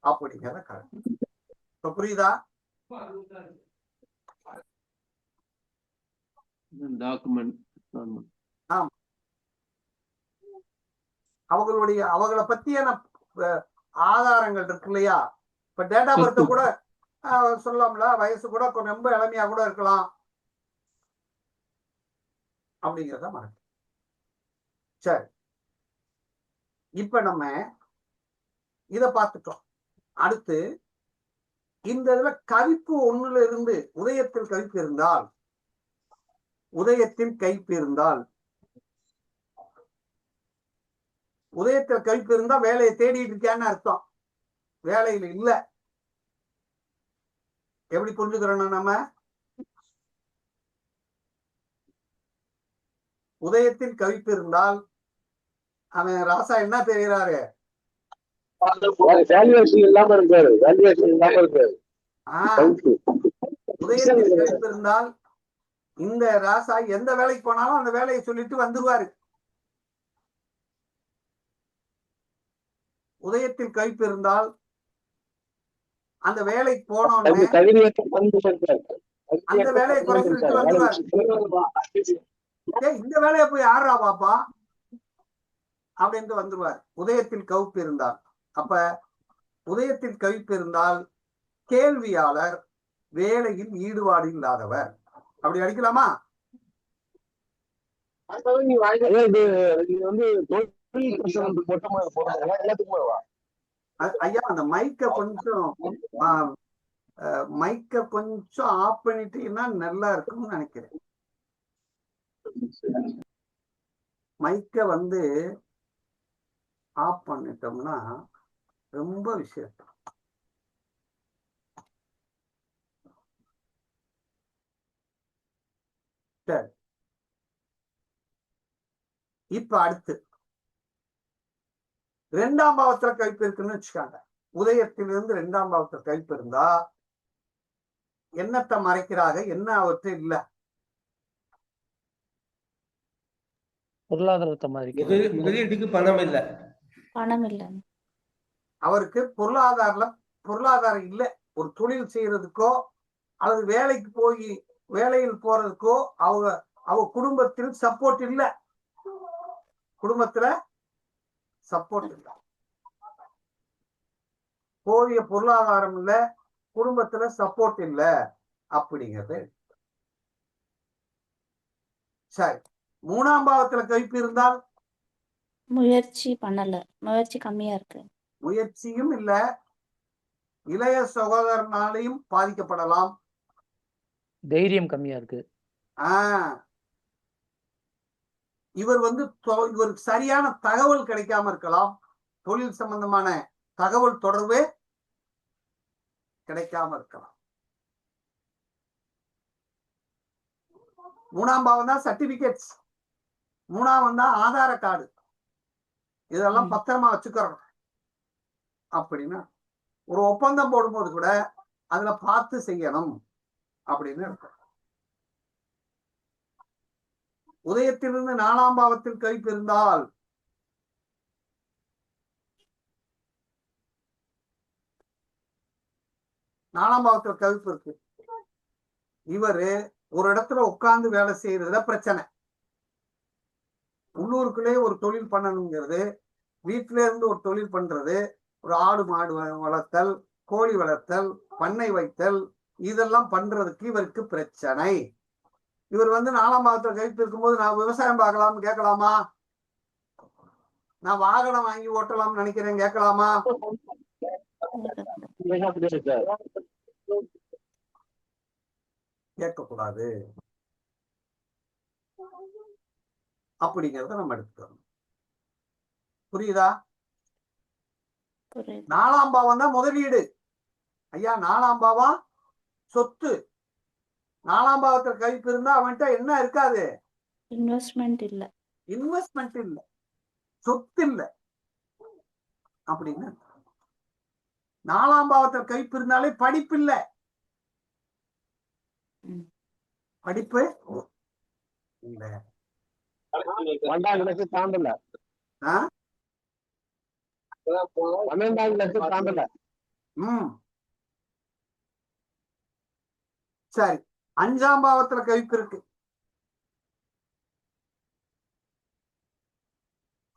அப்படிங்கிறத கரெக்ட். இப்ப புரியுதா? டாக்குமெண்ட். ஆமா, அவங்கள பத்தியான ஆதாரங்கள் இருக்கு இல்லையா? இப்ப டேட்டா பர்த் கூட சொல்லலாம்ல, வயசு கூட ரொம்ப இளமையா கூட இருக்கலாம் அப்படிங்கிறத மறக்க. சரி, இப்ப நம்ம இத பார்த்துட்டோம். அடுத்து இந்த இதுல கவிப்பு ஒண்ணுல இருந்து உதயத்தில் கவிப்பு இருந்தால், உதயத்தில் கைப்பு இருந்தால், உதயத்தில் கவிப்பு இருந்தா வேலையை தேடிட்டு இருக்கான்னு அர்த்தம், வேலையில இல்ல. எப்படி புரிஞ்சுக்கிறோம் நம்ம? உதயத்தில் கவிப்பு இருந்தால் அவன் ராசா என்ன தெரிகிறாரு? உதயத்தில் கவிப்பு இருந்தால் இந்த ராசா எந்த வேலைக்கு போனாலும் அந்த வேலையை சொல்லிட்டு வந்துருவாரு. உதயத்தில் கவிப்பு இருந்தால் அந்த வேலைக்கு போனோடனே அந்த வேலையை குறை சொல்லிட்டு வந்துருவாரு. இந்த வேலையை போய் யாரா பாப்பா அப்படின்ட்டு வந்துருவார். உதயத்தில் கவிப்பு இருந்தால், அப்ப உதயத்தில் கவிப்பு இருந்தால் கேள்வியாளர் வேலையில் ஈடுபாடு இல்லாதவர். அப்படி அடிக்கலாமா? ஐயா, அந்த மைக்க கொஞ்சம் ஆஃப் பண்ணிட்டீங்கன்னா நல்லா இருக்கும்னு நினைக்கிறேன். மைக்க வந்து ஆஃப் பண்ணிட்டோம்னா ரொம்ப விஷயம். சரி, இப்ப அடுத்து 2ஆம் பாவத்துல கவிப்பு இருக்குன்னு வச்சுக்காங்க. உதயத்திலிருந்து 2ஆம் பாவத்துல கவிப்பு இருந்தா என்னத்தை மறைக்கிறாங்க? என்ன அவற்றை இல்ல? பொருளாதாரத்தை முதலீட்டுக்கு பணம் இல்ல, பணம் இல்ல, அவருக்கு பொருளாதாரம் இல்லை. ஒரு தொழில் செய்யறதுக்கோ அல்லது வேலைக்கு போய் வேலையில் போறதுக்கோ அவங்க குடும்பத்தில் சப்போர்ட் இல்ல. குடும்பத்துல சப்போர்ட் இல்ல, போதிய பொருளாதாரம் இல்ல, குடும்பத்துல சப்போர்ட் இல்ல அப்படிங்கிறது. சரி, 3ஆம் பாவத்துல கவிப்பு இருந்தால் முயற்சி பண்ணல, முயற்சி கம்மியா இருக்கு, முயற்சியும் இல்ல, இளைய சகோதரனாலையும் பாதிக்கப்படலாம், தைரியம் கம்மியா இருக்கு, இவருக்கு சரியான தகவல் கிடைக்காம இருக்கலாம், தொழில் சம்பந்தமான தகவல் தொடர்பே கிடைக்காம இருக்கலாம். 3ஆம் பாவம் தான் சர்டிபிகேட்ஸ், 3ஆம் தான் ஆதார கார்டு, இதெல்லாம் பத்திரமா வச்சுக்கிறோம். அப்படின்னா ஒரு ஒப்பந்தம் போடும்போது கூட அதுல பார்த்து செய்யணும் அப்படின்னு இருக்கும். உதயத்திலிருந்து 4ஆம் பாவத்தில் கவிப்பு இருந்தால் 4ஆம் பாவத்துல கவிப்பு இருக்கு. இவரு ஒரு இடத்துல உட்கார்ந்து வேலை செய்யறதுல பிரச்சனை. உள்ளூருக்குள்ளே ஒரு தொழில் பண்ணணுங்கிறது, வீட்டில இருந்து ஒரு தொழில் பண்றது, ஒரு ஆடு மாடு வளர்த்தல், கோழி வளர்த்தல், பண்ணை வைத்தல், இதெல்லாம் பண்றதுக்கு இவருக்கு பிரச்சனை. இவர் 4ஆம் பாவத்துல கவிப்பு இருக்கும்போது நான் விவசாயம் பார்க்கலாம்னு கேட்கலாமா? நான் வாகனம் வாங்கி ஓட்டலாம்னு நினைக்கிறேன் கேட்கலாமா? கேட்கக்கூடாது. அப்படிங்கிறத நம்ம எடுத்துக்கணும். புரியுதா? புரியுது. 4ஆம் பாவம் தான் முதலீடு. ஐயா 4ஆம் பாவம் சொத்து. 4ஆம் பாவத்துல கவிப்பு இருந்தா அவன்கிட்ட என்ன இருக்காது? இன்வெஸ்ட்மெண்ட் இல்ல. இன்வெஸ்ட்மெண்ட் இல்ல, சொத்து இல்ல அப்படின்னு. 4ஆம் பாவத்துல கவிப்பு இருந்தாலே படிப்பு இல்ல. படிப்பு இல்ல. 12 லட்சம் தாண்டல. 12 லட்சம் தாண்டல. சரி, 5ஆம் பாவத்துல கவிப்பு இருக்கு.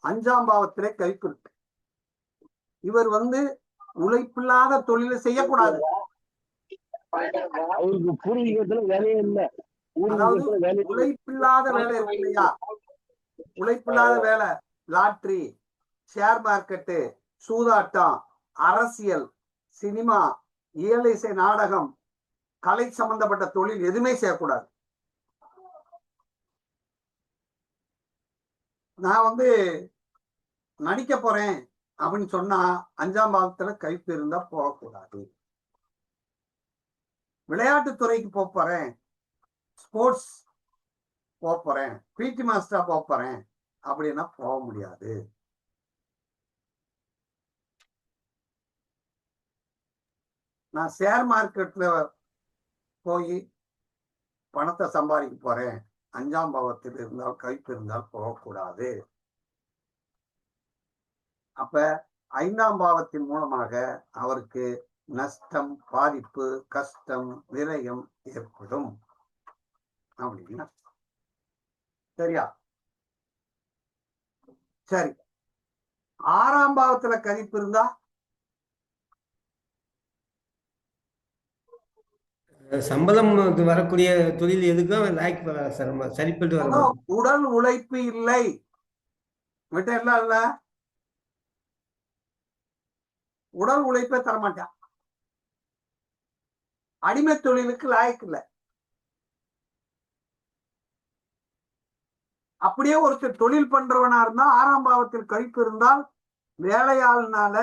5ஆம் பாவத்திலே கவிப்பு இருக்கு. இவர் உழைப்பில்லாத தொழிலை செய்யக்கூடாது. அவருக்கு பூர்வீகத்துல வேலையே இல்ல. அதாவது உழைப்பில்லாத வேலை இருக்கு இல்லையா? உழைப்பில்லாத வேலை, லாட்ரி, ஷேர் மார்க்கெட்டு, சூதாட்டம், அரசியல், சினிமா, இயலிசை, நாடகம், கலை சம்பந்தப்பட்ட தொழில் எதுவுமே செய்யக்கூடாது. நான் நடிக்க போறேன் அப்படின்னு சொன்னா 5ஆம் பாவத்துல கவிப்பு இருந்தா போகக்கூடாது. விளையாட்டுத்துறைக்கு போறேன், ஸ்போர்ட்ஸ் போறேன், பிடி மாஸ்டரா போறேன் அப்படின்னா போக முடியாது. நான் ஷேர் மார்க்கெட்ல போய் பணத்தை சம்பாதிக்க போறேன், 5ஆம் பாவத்தில் இருந்தால் கவிப்பு இருந்தால் போகக்கூடாது. அப்ப 5ஆம் பாவத்தின் மூலமாக அவருக்கு நஷ்டம், பாதிப்பு, கஷ்டம், விரயம் ஏற்படும் அப்படின்னா சரியா? சரி, 6ஆம் பாவத்துல கவிப்பு இருந்தா சம்பளம் வரக்கூடிய தொழில் எதுக்கும் சரிப்பட்டு வர உடல் உழைப்பு இல்லை. இல்ல, உடல் உழைப்பை தரமாட்டான். அடிமை தொழிலுக்கு லாயக்கு இல்லை. அப்படியே ஒருத்தர் தொழில் பண்றவனா இருந்தா 6ஆம் பாவத்தில் கவிப்பு இருந்தால் வேலையாளுனால,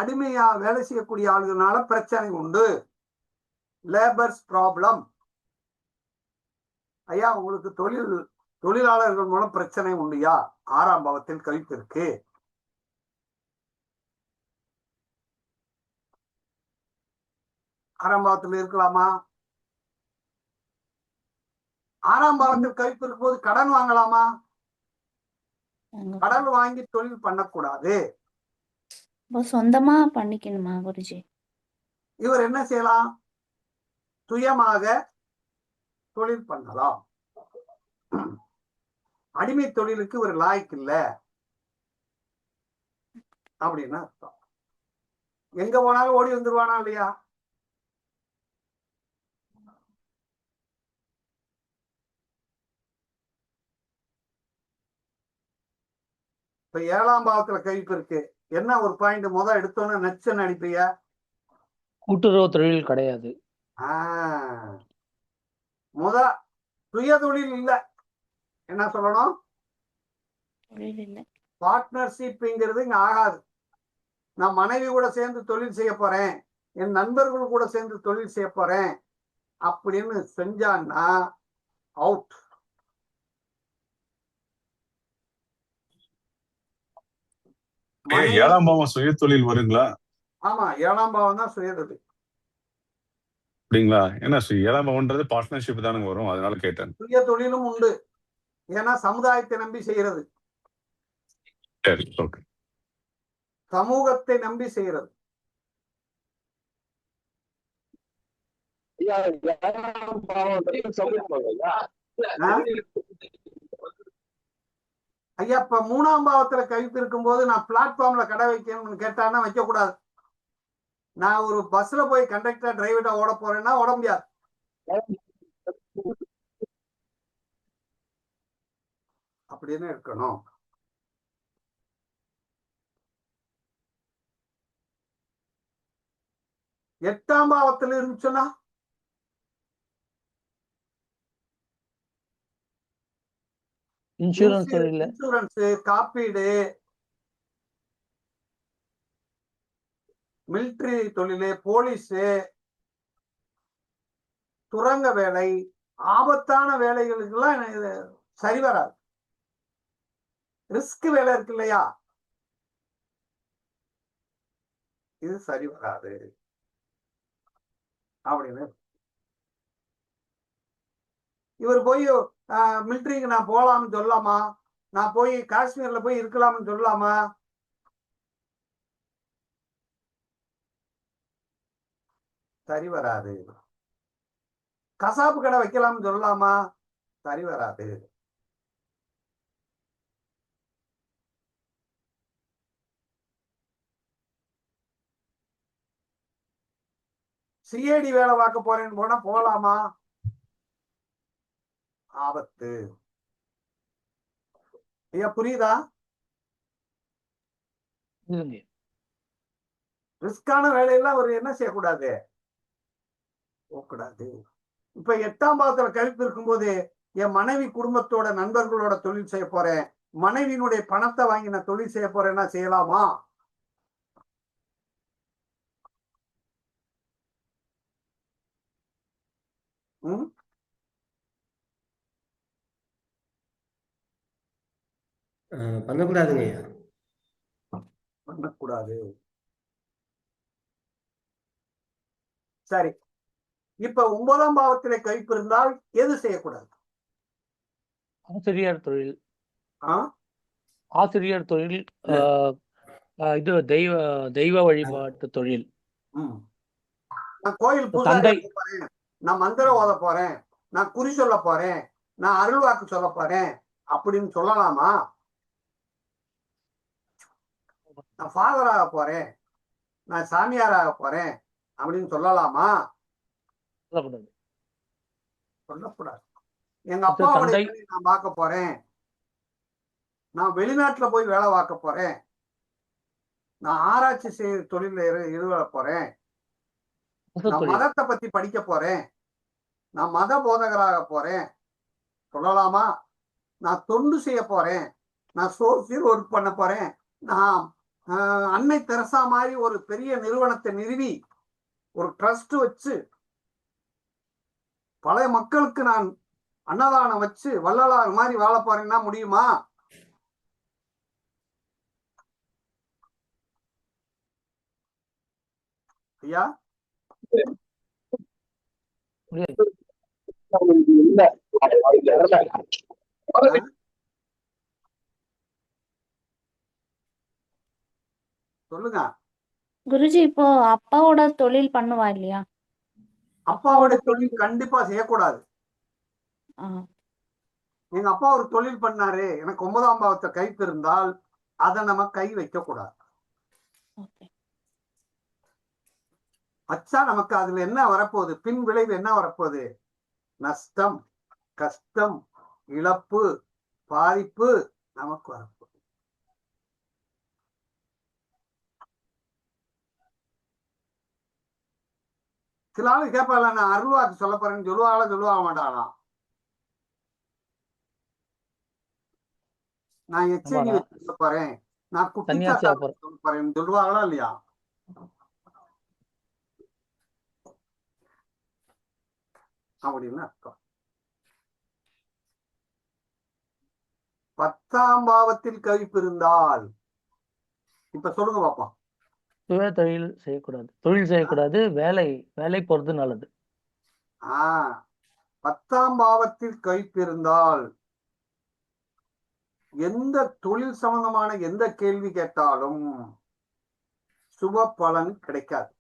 அடிமையா வேலை செய்யக்கூடிய ஆளுகளால பிரச்சனை உண்டு. Labours problem. ஐயா உங்களுக்கு தொழிலாளர்கள் மூலம் பிரச்சனை உண்டுயா? 6ஆம் பாவத்தில் கவிப்பு இருக்கு. ஆறாம் பாவத்தில் இருக்கலாமா? 6ஆம் பாவத்தில் கவிப்பு இருக்கும்போது கடன் வாங்கலாமா? கடன் வாங்கி தொழில் பண்ணக்கூடாது. சொந்தமா பண்ணிக்கணுமா குருஜி? இவர் என்ன செய்யலாம்? சுயமாக தொழில் பண்ணலாம். அடிமை தொழிலுக்கு ஒரு லாய்க்கு இல்ல அப்படின்னு அர்த்தம். எங்க போனாலும் ஓடி வந்துருவானா இல்லையா? இப்ப 7ஆம் பாவத்துல கவிப்பு இருக்கு. என்ன ஒரு பாயிண்ட் எடுத்தோன்னு நச்சுன்னு அடிப்பையா? கூட்டுறவு தொழில் கிடையாது. சுய தொழில் இல்ல. என்ன சொல்லணும்? பார்ட்னர்ஷிப்ங்கிறது இங்க ஆகாது. நான் மனைவி கூட சேர்ந்து தொழில் செய்ய போறேன், என் நண்பர்கள் கூட சேர்ந்து தொழில் செய்ய போறேன் அப்படின்னு செஞ்சான்னா அவுட். ஏழாம் பாவம் சுய தொழில் வருங்களா? ஆமா, 7ஆம் பாவம் தான் சுயதொழில். அப்படிங்களா? ஏன்னா 7ஆம் பாவம்ன்றது பார்ட்னர்ஷிப் தானுங்க வரும், அதனால கேட்டேன். சுய தொழிலும் உண்டு. ஏன்னா சமுதாயத்தை நம்பி செய்யறது. சரி, ஓகே. சமூகத்தை நம்பி செய்யறது. ஐயா, ஏழாம் பாவத்துல சொல்லிருப்பாங்க ஐயா. ஆ? ஐயா இப்ப 3ஆம் பாவத்துல கழிப்பு இருக்கும்போது நான் பிளாட்ஃபார்ம்ல கடை வைக்கணும்னு கேட்டான்னா வைக்க கூடாது. நான் ஒரு பஸ்ல போய் கண்டக்டர் டிரைவர்கிட்ட ஓட போறேன்னா ஓட முடியாது. அப்படின்னு இருக்கணும். எட்டாம் பாவத்துல இருந்துச்சுன்னா இன்சூரன்ஸ் இல்ல. இன்சூரன்ஸ், காப்பீடு, மிலிட்டரி தொழிலு, போலீஸ், சுரங்க வேலை, ஆபத்தான வேலைகளுக்கெல்லாம் இது சரி வராது. ரிஸ்க் வேலை இருக்கு இல்லையா, இது சரி வராது அப்படின்னு. இவர் போய் மிலிட்டரிக்கு நான் போலாம்னு சொல்லலாமா? நான் போய் காஷ்மீர்ல போய் இருக்கலாம்னு சொல்லலாமா? சரி வராது. கசாப்பு கடை வைக்கலாம்னு சொல்லலாமா? சரி வராது. சிஐடி வேலை பார்க்க போறேன்னு போனா போலாமா? ஆபத்து. ஐயா புரியுதா? ரிஸ்கான வேலையெல்லாம் ஒரு என்ன செய்யக்கூடாது, போகக்கூடாது. இப்ப 8ஆம் பாவத்துல கழிப்பு இருக்கும்போது என் மனைவி குடும்பத்தோட நண்பர்களோட தொழில் செய்ய போறேன், மனைவியினுடைய பணத்தை வாங்கி நான் தொழில் செய்ய போறேன்னா செய்யலாமா? பண்ணக்கூடாதுங்க ஐயா. பண்ணக்கூடாது. சரி, இப்ப 9ஆம் பாவத்திலே கழிப்பு இருந்தால் எது செய்யக்கூடாது? ஆசிரியர் தொழில். ஆ? ஆசிரியர் தொழில். இது தெய்வ வழிபாட்டு தொழில். நான் கோயில் பூஜாரி போறேன், நான் மந்திரம் ஓத போறேன், நான் குறி சொல்ல போறேன், நான் அருள் வாக்கு சொல்ல போறேன் அப்படின்னு சொல்லலாமா? நான் ஃபாதராக போறேன், நான் சாமியாராக போறேன் அப்படின்னு சொல்லலாமா? சொல்லக்கூடாது. எங்க அப்பாவுடைய நான் பார்க்க போறேன், நான் வெளிநாட்டுல போய் வேலை பார்க்க போறேன், நான் ஆராய்ச்சி செய்ய தொழில ஈடுபட போறேன், நான் மதத்தை பத்தி படிக்க போறேன், நான் மத போதகராக போறேன் சொல்லலாமா? நான் தொண்டு செய்ய போறேன், நான் சோசியல் ஒர்க் பண்ண போறேன், நான் அன்னை தெரசா மாதிரி ஒரு பெரிய நிறுவனத்தை நிறுவி ஒரு ட்ரஸ்ட் வச்சு பழைய மக்களுக்கு நான் அன்னதானம் வச்சு வள்ளலார் மாதிரி வாழ போறேன்னா முடியுமா? ஐயா சொல்லுங்க. குருஜி இப்போ அப்பாவோட தொழில் பண்ணுவா இல்லையா? அப்பாவோட தொழில் கண்டிப்பா செய்யக்கூடாது. எங்க அப்பா ஒரு தொழில் பண்ணாரு, எனக்கு 9ஆம் பாவத்தை கழிப்பு இருந்தால் அதை நம்ம கை வைக்க கூடாது. வச்சா நமக்கு அதுல என்ன வரப்போகுது, பின் விளைவு என்ன வரப்போகுது? நஷ்டம், கஷ்டம், இழப்பு, பாதிப்பு நமக்கு வரப்போகுது. சில ஆளு கேட்பாங்க, நான் அருள்வாக்கு சொல்ல போறேன்னு சொல்லுவாக மாட்டாங்களாம். நான் எச்சரி சொல்ல போறேன், நான் குட்டிச்சாத்தா சொல்ல போறேன்னு சொல்லுவாங்களா இல்லையா? அப்படின்னு அர்த்தம். 10ஆம் பாவத்தில் கழிப்பு இருந்தால் இப்ப சொல்லுங்க பாப்போம். சுய தொழில் செய்யக்கூடாது, தொழில் செய்யக்கூடாது, வேலை போறது நல்லது. 10ஆம் பாவத்தில் கழிப்பு இருந்தால் எந்த தொழில் சம்பந்தமான எந்த கேள்வி கேட்டாலும் சுப பலன் கிடைக்காது.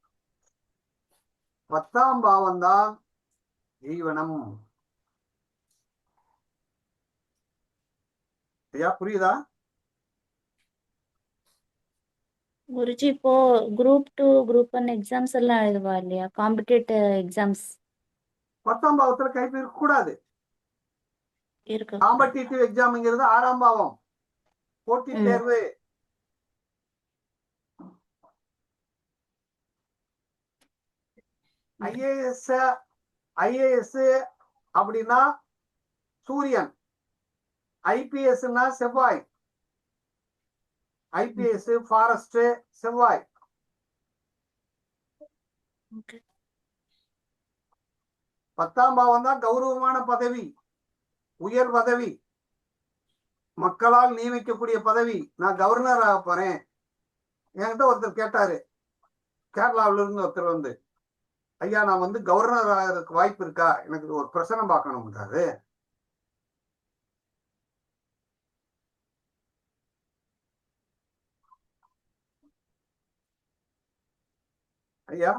10ஆம் பாவம் தான் ஜீவனம். ஐயா புரியுதா? குருஜி இப்போ குரூப் 2 குரூப் 1 எக்ஸாம்ஸ் எல்லாம் எழுதுவா இல்லையா, காம்படிட்டிவ் எக்ஸாம்ஸ் 10ஆம் பாவத்துல கைப்பு இருக்க கூடாது. இருக்கு. காம்படிட்டிவ் எக்ஸாம்ங்கிறது 6ஆம் பாவம், போட்டி தேர்வு. ஐஏஎஸ் அப்படின்னா சூரியன், ஐபிஎஸ்னா செவ்வாய். ஐபிஎஸ் ஃபாரஸ்ட் செவ்வாய். Okay. 10ஆம் பாவம் தான் கௌரவமான பதவி, உயர் பதவி, மக்களால் நியமிக்கக்கூடிய பதவி. நான் கவர்னர் ஆக போறேன். என்கிட்ட ஒருத்தர் கேட்டாரு, கேரளாவில இருந்து ஒருத்தர் வந்து, ஐயா நான் வந்து கவர்னர் ஆகிறதுக்கு வாய்ப்பு இருக்கா, எனக்கு ஒரு பிரச்சனை பார்க்கணும்ன்றாரு. ஐயா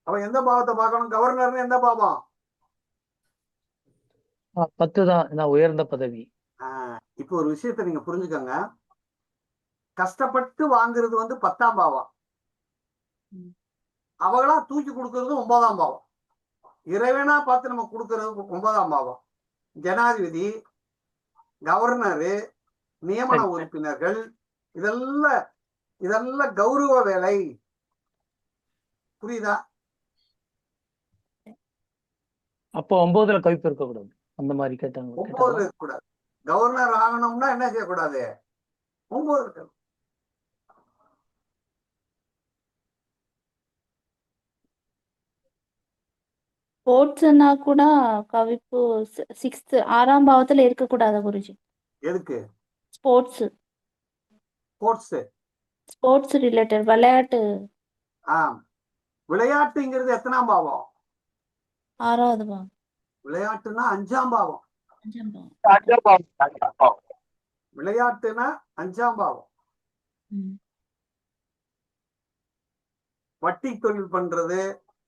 அவன் எந்த பாவத்தை பார்க்கணும்? கவர்னர்னு எந்த பாவம்? 10 தான் நான் உயர்ந்த பதவி. இப்போ ஒரு விஷயத்த நீங்க புரிஞ்சுக்கோங்க. கஷ்டப்பட்டு வாங்குறது வந்து 10ஆம் பாவம், அவங்களா தூக்கி கொடுக்கறது 9ஆம் பாவம். இறைவனா பார்த்து நம்ம கொடுக்கறது 9ஆம் பாவம். ஜனாதிபதி, கவர்னரு, நியமன உறுப்பினர்கள், இதெல்லாம் கௌரவ வேலை. புரியுதா? அப்போ 9ல கைப்பு இருக்கக்கூடாது, அந்த மாதிரி கேட்டாங்க. 9ல இருக்கக்கூடாது. கவர்னர் ஆகணும்னா என்ன செய்யக்கூடாது? 9 இருக்கணும். ஸ்போர்ட்ஸ்னா கூட கவிப்பு 6th 6ஆம் பாவத்துல இருக்கக்கூடாதா குருஜி? எதுக்கு ஸ்போர்ட்ஸ் ஸ்போர்ட்ஸ் ரிலேட்டட் விளையாட்டு. விளையாட்டுங்கிறது எத்தனாம் பாவம்? 6வது பாவம். விளையாட்டுன்னா 5ஆம் பாவம். 5ஆம் பாவம். விளையாட்டுன்னா 5ஆம் பாவம். வட்டி தொழில் பண்றது,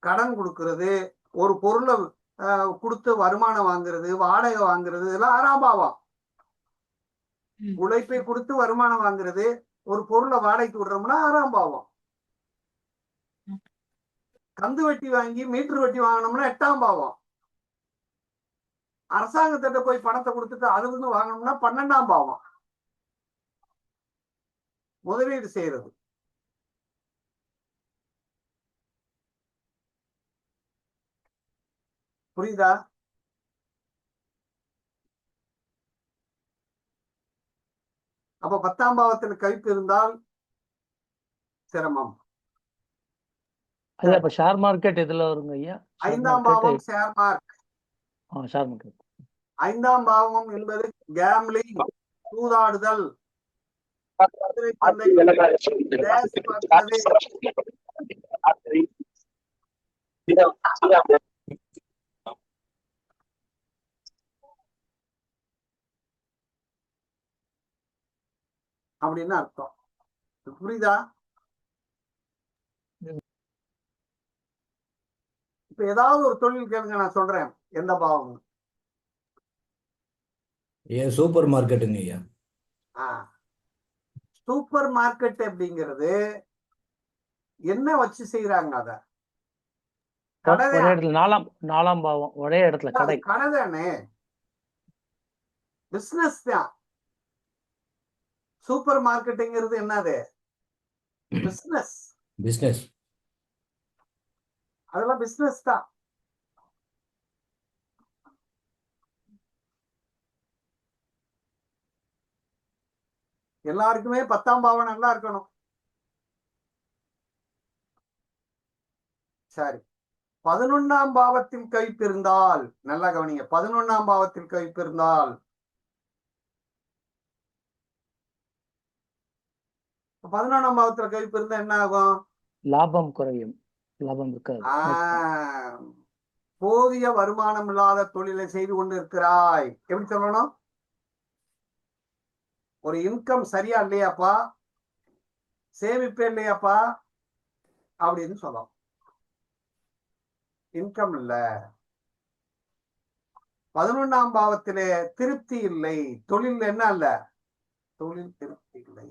கடன் கொடுக்கறது, ஒரு பொருளை கொடுத்து வருமானம் வாங்குறது, வாடகை வாங்குறது, இதெல்லாம் 6ஆம் பாவம். உழைப்பை கொடுத்து வருமானம் வாங்குறது, ஒரு பொருளை வாடகைக்கு விடுறோம்னா 6ஆம் பாவம். கந்து வட்டி வாங்கி மீட்டர் வட்டி வாங்கணும்னா 8ஆம் பாவம். அரசாங்கத்திட்ட போய் பணத்தை கொடுத்துட்டு அது வந்து வாங்கணும்னா 12ஆம் பாவம். முதலீடு செய்யறது. புரியுதா? அப்ப 10ஆம் பாவத்தில் கைப்பு இருந்தால் சிரமம். ஐயா, இப்ப ஷேர் மார்க்கெட் எதுல வருங்க ஐயா? 5ஆம் பாவம் ஷேர் மார்க்கெட். Share market. 5ஆம் பாவம் என்பது கேம்லிங், சூதாடுதல், அப்படின்னு அர்த்தம். புரியுதா? இப்ப ஏதாவது ஒரு தொழில் கேளுங்க, நான் சொல்றேன் எந்த பாவம். சூப்பர் மார்க்கெட்டுங்க ஐயா. சூப்பர் மார்க்கெட் அப்படிங்கிறது என்ன வச்சு செய்யறாங்க? அத ஒரே இடத்துல 4ஆம் பாவம், ஒரே இடத்துல கடை. கடை தானே, பிசினஸ் தான். சூப்பர் மார்க்கெட்டுங்கிறது என்னது? பிசினஸ். அதெல்லாம் பிசினஸ் தான். எல்லாருக்குமே 10ஆம் பாவம் நல்லா இருக்கணும். சரி, 11ஆம் பாவத்தில் கைப்பு இருந்தால், நல்லா கவனிங்க, 11ஆம் பாவத்தில் கைப்பு இருந்தால் 11ஆம் பாவத்துல கைப்பு இருந்தா என்ன ஆகும்? லாபம் குறையும், லாபம் இருக்காது. போதிய வருமானம் இல்லாத தொழிலை செய்து கொண்டு இருக்கிறாய். எப்படி சொல்லணும்? ஒரு இன்கம் சரியா இல்லையாப்பா, சேமிப்பே இல்லையாப்பா அப்படின்னு சொல்லலாம். இன்கம் இல்ல, 11ஆம் பாவத்திலே திருப்தி இல்லை, தொழில் என்ன அல்ல, தொழில் திருப்தி இல்லை.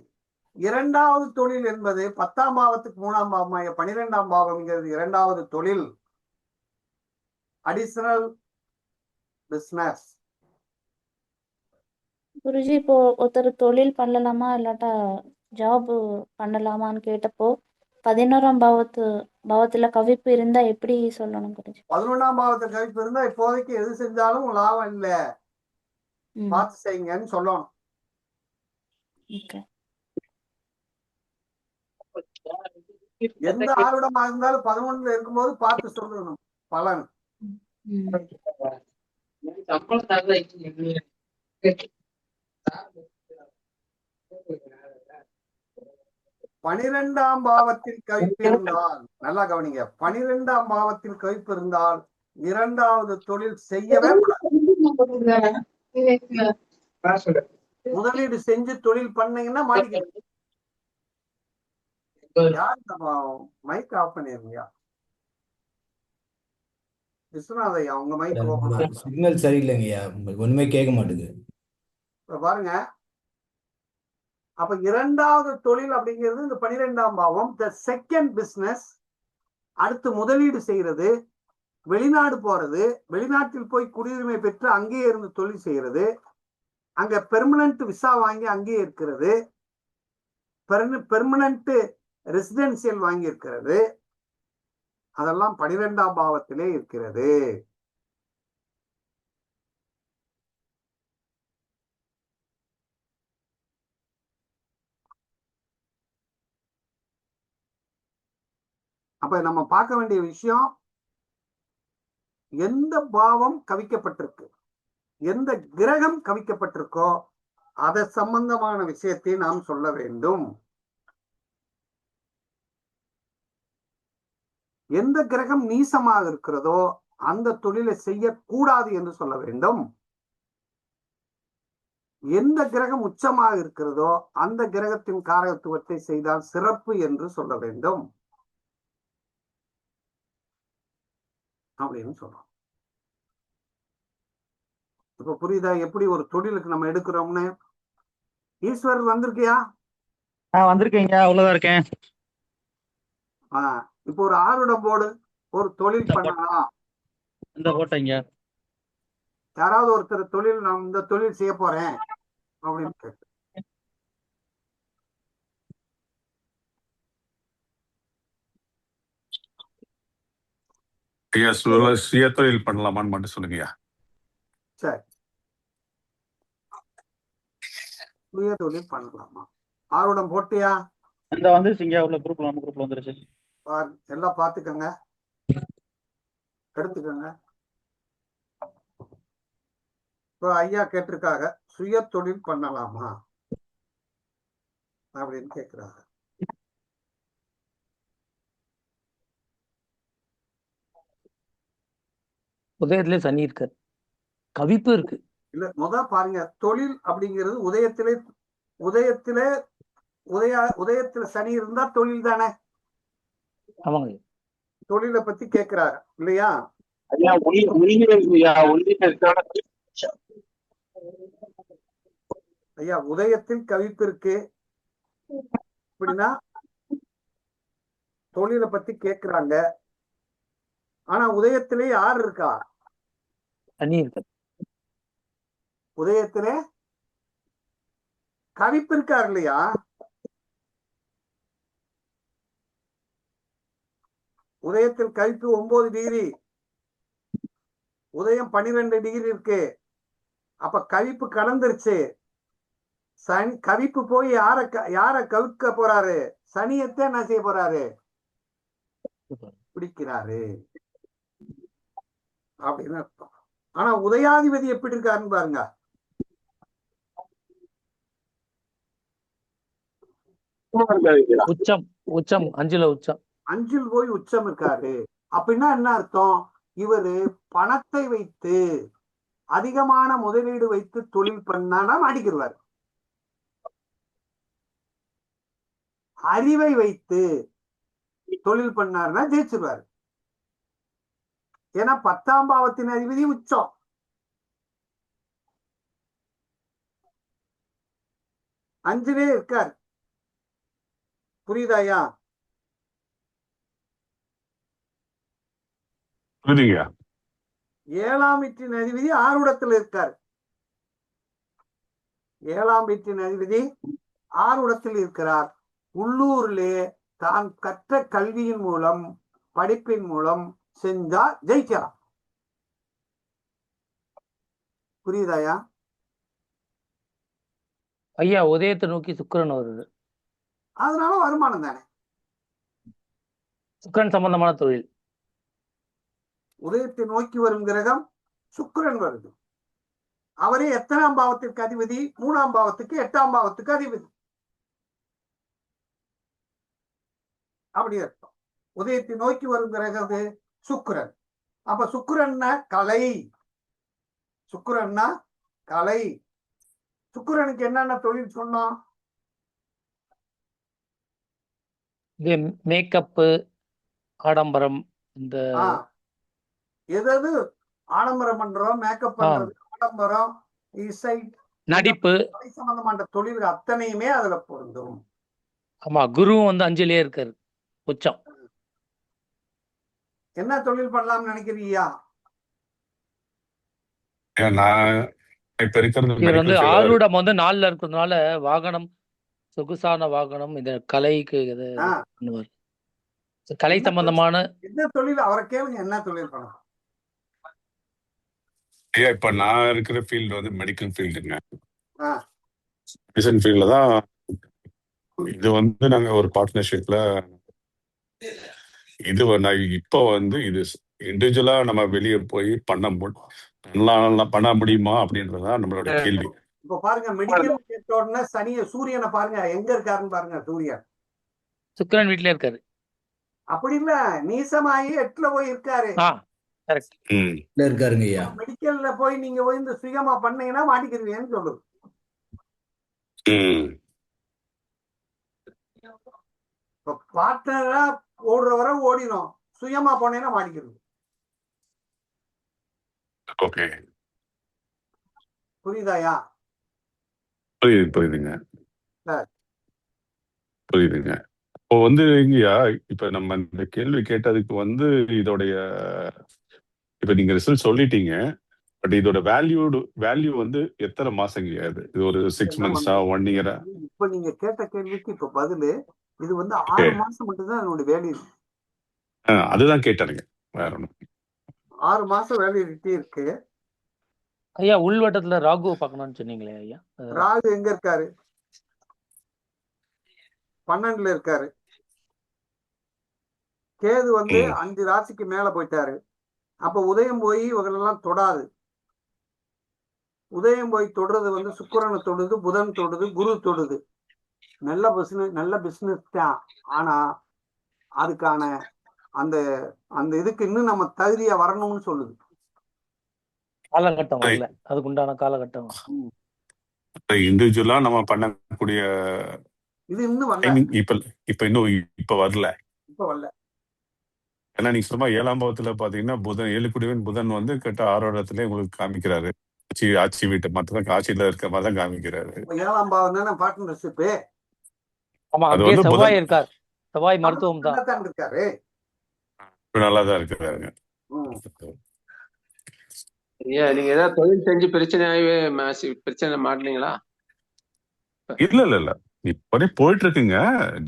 இரண்டாவது தொழில் என்பது 10ஆம் பாவத்துக்கு 3ஆம் பாவமாய 12ஆம் பாவம்ங்கிறது இரண்டாவது தொழில், அடிஷனல் பிசினஸ். குருஜி இப்போ ஒருத்தர் தொழில் பண்ணலாமா இல்லாட்டா ஜாப் பண்ணலாமான்னு கேட்டப்போ 11ஆம் பாவத்துல கவிப்பு இருந்தா எப்படி சொல்லணும் குருஜி? 11ஆம் பாவத்தில் கழிப்பு இருந்தா இப்போதைக்கு எது செஞ்சாலும் லாபம் இல்ல, பார்த்து செய்யுங்கன்னு சொல்லணும். ஓகே. எந்த ஆர்வமா இருந்தாலும் 11ல இருக்கும்போது பார்த்து சொல்லணும் பலன். பனிரெண்டாம் பாவத்தில் கவிப்பு இருந்தால், நல்லா கவனிங்க, 12ஆம் பாவத்தில் கவிப்பு இருந்தால் இரண்டாவது தொழில் செய்யவே கூடாது. முதலீடு செஞ்சு தொழில் பண்ணீங்கன்னா மாட்டிக்க. மைக் ஆஃப் பண்ணிருங்க விஸ்வநாதையா, உங்க மைக் ஓபன். சிக்னல் சரியில்லைங்கய்யா, உங்களுக்கு ஒண்ணுமே கேட்க மாட்டேங்குது. பாருங்க, அப்ப இரண்டாவது தொழில் அப்படிங்கிறது இந்த 12ஆம் பாவம், த செகண்ட் பிசினஸ். அடுத்து முதலீடு செய்யறது, வெளிநாடு போறது, வெளிநாட்டில் போய் குடியுரிமை பெற்று அங்கேயே இருந்து தொழில் செய்யறது, அங்க பெர்மனன்ட் விசா வாங்கி அங்கேயே இருக்கிறது, பெர்மனன்ட் ரெசிடென்சியல் வாங்கி இருக்கிறது, அதெல்லாம் 12ஆம் பாவத்திலே இருக்கிறது. அப்ப நம்ம பார்க்க வேண்டிய விஷயம், எந்த பாவம் கவிக்கப்பட்டிருக்கு, எந்த கிரகம் கவிக்கப்பட்டிருக்கோ அதை சம்பந்தமான விஷயத்தை நாம் சொல்ல வேண்டும். எந்த கிரகம் நீசமாக இருக்கிறதோ அந்த தொழிலை செய்யக்கூடாது என்று சொல்ல வேண்டும். எந்த கிரகம் உச்சமாக இருக்கிறதோ அந்த கிரகத்தின் காரகத்துவத்தை செய்தால் சிறப்பு என்று சொல்ல வேண்டும் அப்படின்னு சொல்றோம். இப்ப புரியுதா எப்படி ஒரு தொழிலுக்கு நம்ம எடுக்கிறோம்னு? ஈஸ்வரர் வந்திருக்கியா? வந்திருக்கீங்க, அவ்வளவுதான் இருக்கேன். இப்போ ஒரு ஆறுடம் போடு, ஒரு தொழில் பண்ணலாம். இந்த போட்டீங்க யாராவது ஒருத்தர் தொழில், நான் இந்த தொழில் செய்ய போறேன் அப்படின்னு கேட்டு, ஐயா சுய தொழில் பண்ணலாமான்னு மட்டும் சொல்லுங்கய்யா. சரி, சுய தொழில் பண்ணலாமா? ஆறுடம் போட்டியா? இந்த வந்துருச்சுங்க, உள்ள குரூப்ல, நம்ம குரூப்ல வந்துருச்சு. எல்லாம் பாத்துக்கங்க, எடுத்துக்கங்க. இப்போ ஐயா கேட்டிருக்காங்க, சுய தொழில் பண்ணலாமா அப்படின்னு கேட்கிறாங்க. உதயத்திலே சனி இருக்கு, கவிப்பு இருக்கு. இல்ல, பாருங்க, தொழில் அப்படிங்கிறது உதயத்துல சனி இருந்தா தொழில் தானே. ஆமாங்க. தொழிலை பத்தி கேட்கிறாரு இல்லையா? ஐயா உதயத்தில் கவிப்பு இருக்கு அப்படின்னா தொழிலை பத்தி கேட்கிறாங்க. ஆனா உதயத்திலே யார் இருக்கா? சனி இருக்கு. உதயத்திலே கவிப்பு இருக்கார் இல்லையா? உதயத்தில் கவிப்பு 9 டிகிரி, உதயம் 12 டிகிரி இருக்கு. அப்ப கவிப்பு கடந்துருச்சு. சனி கவிப்பு போய் யார கவிக்க போறாரு? சனியத்தை என்ன செய்ய போறாரு? பிடிக்கிறாரு அப்படின்னு அர்த்தம். ஆனா உதயாதிபதி எப்படி இருக்காருன்னு பாருங்க. உச்சம், உச்சம் 5ல உச்சம், 5ல் போய் உச்சம் இருக்காரு. அப்படின்னா என்ன அர்த்தம்? இவரு பணத்தை வைத்து அதிகமான முதலீடு வைத்து தொழில் பண்ணானா மாட்டிக்கிடுவார். அறிவை வைத்து தொழில் பண்ணாருன்னா ஜெயிச்சிருவாரு. ஏன்னா 10ஆம் பாவத்தின் அதிபதி உச்சம். 5லே இருக்கார். புரியுதாயா? புரியுதுங்க. 7ஆம் வீட்டின் அதிபதி 6 இருக்கார். 7ஆம் வீட்டின் அதிபதி 6 இருக்கிறார். உள்ளூரிலே தான் கற்ற கல்வியின் மூலம் படிப்பின் மூலம் செஞ்சா ஜெயிக்கலாம். புரியுதாயா? ஐயா உதயத்தை நோக்கி சுக்கிரன் வருது. அதனால வருமானம் தானே. சுக்கிரன் சம்பந்தமான தொழில். உதயத்தை நோக்கி வரும் கிரகம் சுக்கிரன் வருது. அவரே எத்தனாம் பாவத்திற்கு அதிபதி? 3ஆம் பாவத்துக்கு 8ஆம் பாவத்துக்கு அதிபதி. அப்படி அர்த்தம். உதயத்தை நோக்கி வரும் கிரகம் சுக்கிரன். அப்ப சுக்கிரன்னா கலை. சுக்கிரன்னா கலை. சுக்கிரனுக்கு என்னென்ன தொழில் சொன்னோம்? இது மேக்கப்பு, ஆடம்பரம், இந்த எது ஆடம்பரம் பண்றோம், மேக்கப் பண்றது, ஆடம்பரம், இசை, நடிப்பு, கலை சம்பந்தமான தொழில்கள் அத்தனையுமே அதுல பொருந்தும். ஆமா குருவும் வந்து 5லயே இருக்காரு, உச்சம். என்ன தொழில் பண்ணலாம்னு நினைக்கிறீயா? நான் இப்ப இருக்கிறது இவர் வந்து மெடிக்கல் ஃபீல்ட். ஆரூடம் வந்து 4ல இருக்கிறதுனால வாகனம், சொகுசான வாகனம், இந்த கலைக்கு இது பண்ணுவார். கலை சம்பந்தமான என்ன தொழில் அவரை கேளுங்க. என்ன தொழில் பண்ணலாம்? ஐயா இப்ப நான் இருக்கிற ஃபீல்டு வந்து மெடிக்கல் ஃபீல்டுங்க. ஆ. மெடிசன் ஃபீல்ட்ல தான். இது வந்து நாங்க ஒரு பார்ட்னர்ஷிப்ல இது நான் இப்போ வந்து இது இண்டிவிஜுவலா நம்ம வெளியே போய் பண்ண முடியுமா அப்படின்றதுதான் நம்மளோட கேள்வி. இப்ப பாருங்க, மெடிக்கல் கேட்ட உடனே சூரியனை பாருங்க, எங்க இருக்காருன்னு பாருங்க. சூரியன் சுக்கிரன் வீட்ல இருக்காரு. அப்படி இல்ல, நீசமாயி 8ல போய் இருக்காரு. கரெக்ட். இருக்காருங்க ஐயா. மெடிக்கல்ல போய் நீங்க போய் இந்த சுயமா பண்ணீங்கன்னா மாட்டிக்கிறீங்கன்னு சொல்லுது. இப்ப பார்ட்னரா ஓடுறவரை ஓடிடும், சுயமா போனேன்னா மாட்டிக்கிறது. ஓகே, புரியுதாயா? புரியுதுங்க. புரியுதுங்க. இப்போ வந்து இங்கயா இப்ப நம்ம இந்த கேள்வி கேட்டதுக்கு வந்து இதோடைய இப்ப நீங்க ரிசல்ட் சொல்லிட்டீங்க. பட் இதோட வேல்யூ வந்து எத்தனை மாசங்கயா? இது ஒரு 6 months-ஆ 1 year-ஆ? இப்ப நீங்க கேட்ட கேள்விக்கு இப்ப பதிலு இது வந்து 6 மாசம் மட்டும்தான் என்னோட வேல்யூ. அதுதான் கேட்டாருங்க, வேற ஒண்ணும். 6 மாசம் வேலிடிட்டி இருக்கு. ஐயா உள்வட்டத்துல ராகு பார்க்கணும்னு சொன்னீங்களே ஐயா. ராகு எங்க இருக்காரு? 12ல இருக்காரு. கேது வந்து 5 ராசிக்கு மேல போயிட்டாரு. அப்ப உதயம் போய் இவங்களெல்லாம் தொடாது. உதயம் போய் தொடுறது வந்து சுக்கிரனை தொடுது, புதன் தொடுது, குரு தொடுது. நல்ல பிசினஸ் தான். ஆனா அதுக்கான அந்த அந்த இதுக்கு இன்னும் நம்ம தகுதியா வரணும்னு சொல்லுது. காலகட்டம் வரல, அதுக்கு உண்டான காலகட்டம். இண்டிவிஜுவலா நம்ம பண்ணக்கூடிய இது இன்னும் வரல. இப்ப வரல. இப்ப வரல. ஏன்னா நீங்க சும்மா 7ஆம் பாவத்துல பாத்தீங்கன்னா புதன் 7 குடிவன் புதன் வந்து கிட்ட 6 இடத்துல உங்களுக்கு காமிக்கிறாரு. ஆட்சி வீட்டு மத்ததான் ஆட்சியில இருக்க மாதிரி தான் காமிக்கிறாரு. 7ஆம் பாவம் தானே பார்ட்னர்ஷிப். ஆமா, அது அங்கே வந்து செவ்வாய் இருக்கார். செவ்வாய் மருத்துவம் தான் இருக்காரு. நல்லாதான் இருக்கிறாருங்க. ஐயா நீங்க ஏதாவது தொழில் செஞ்சு பிரச்சனை மாட்டலீங்களா? இல்ல இப்படி போயிட்டு இருக்குங்க.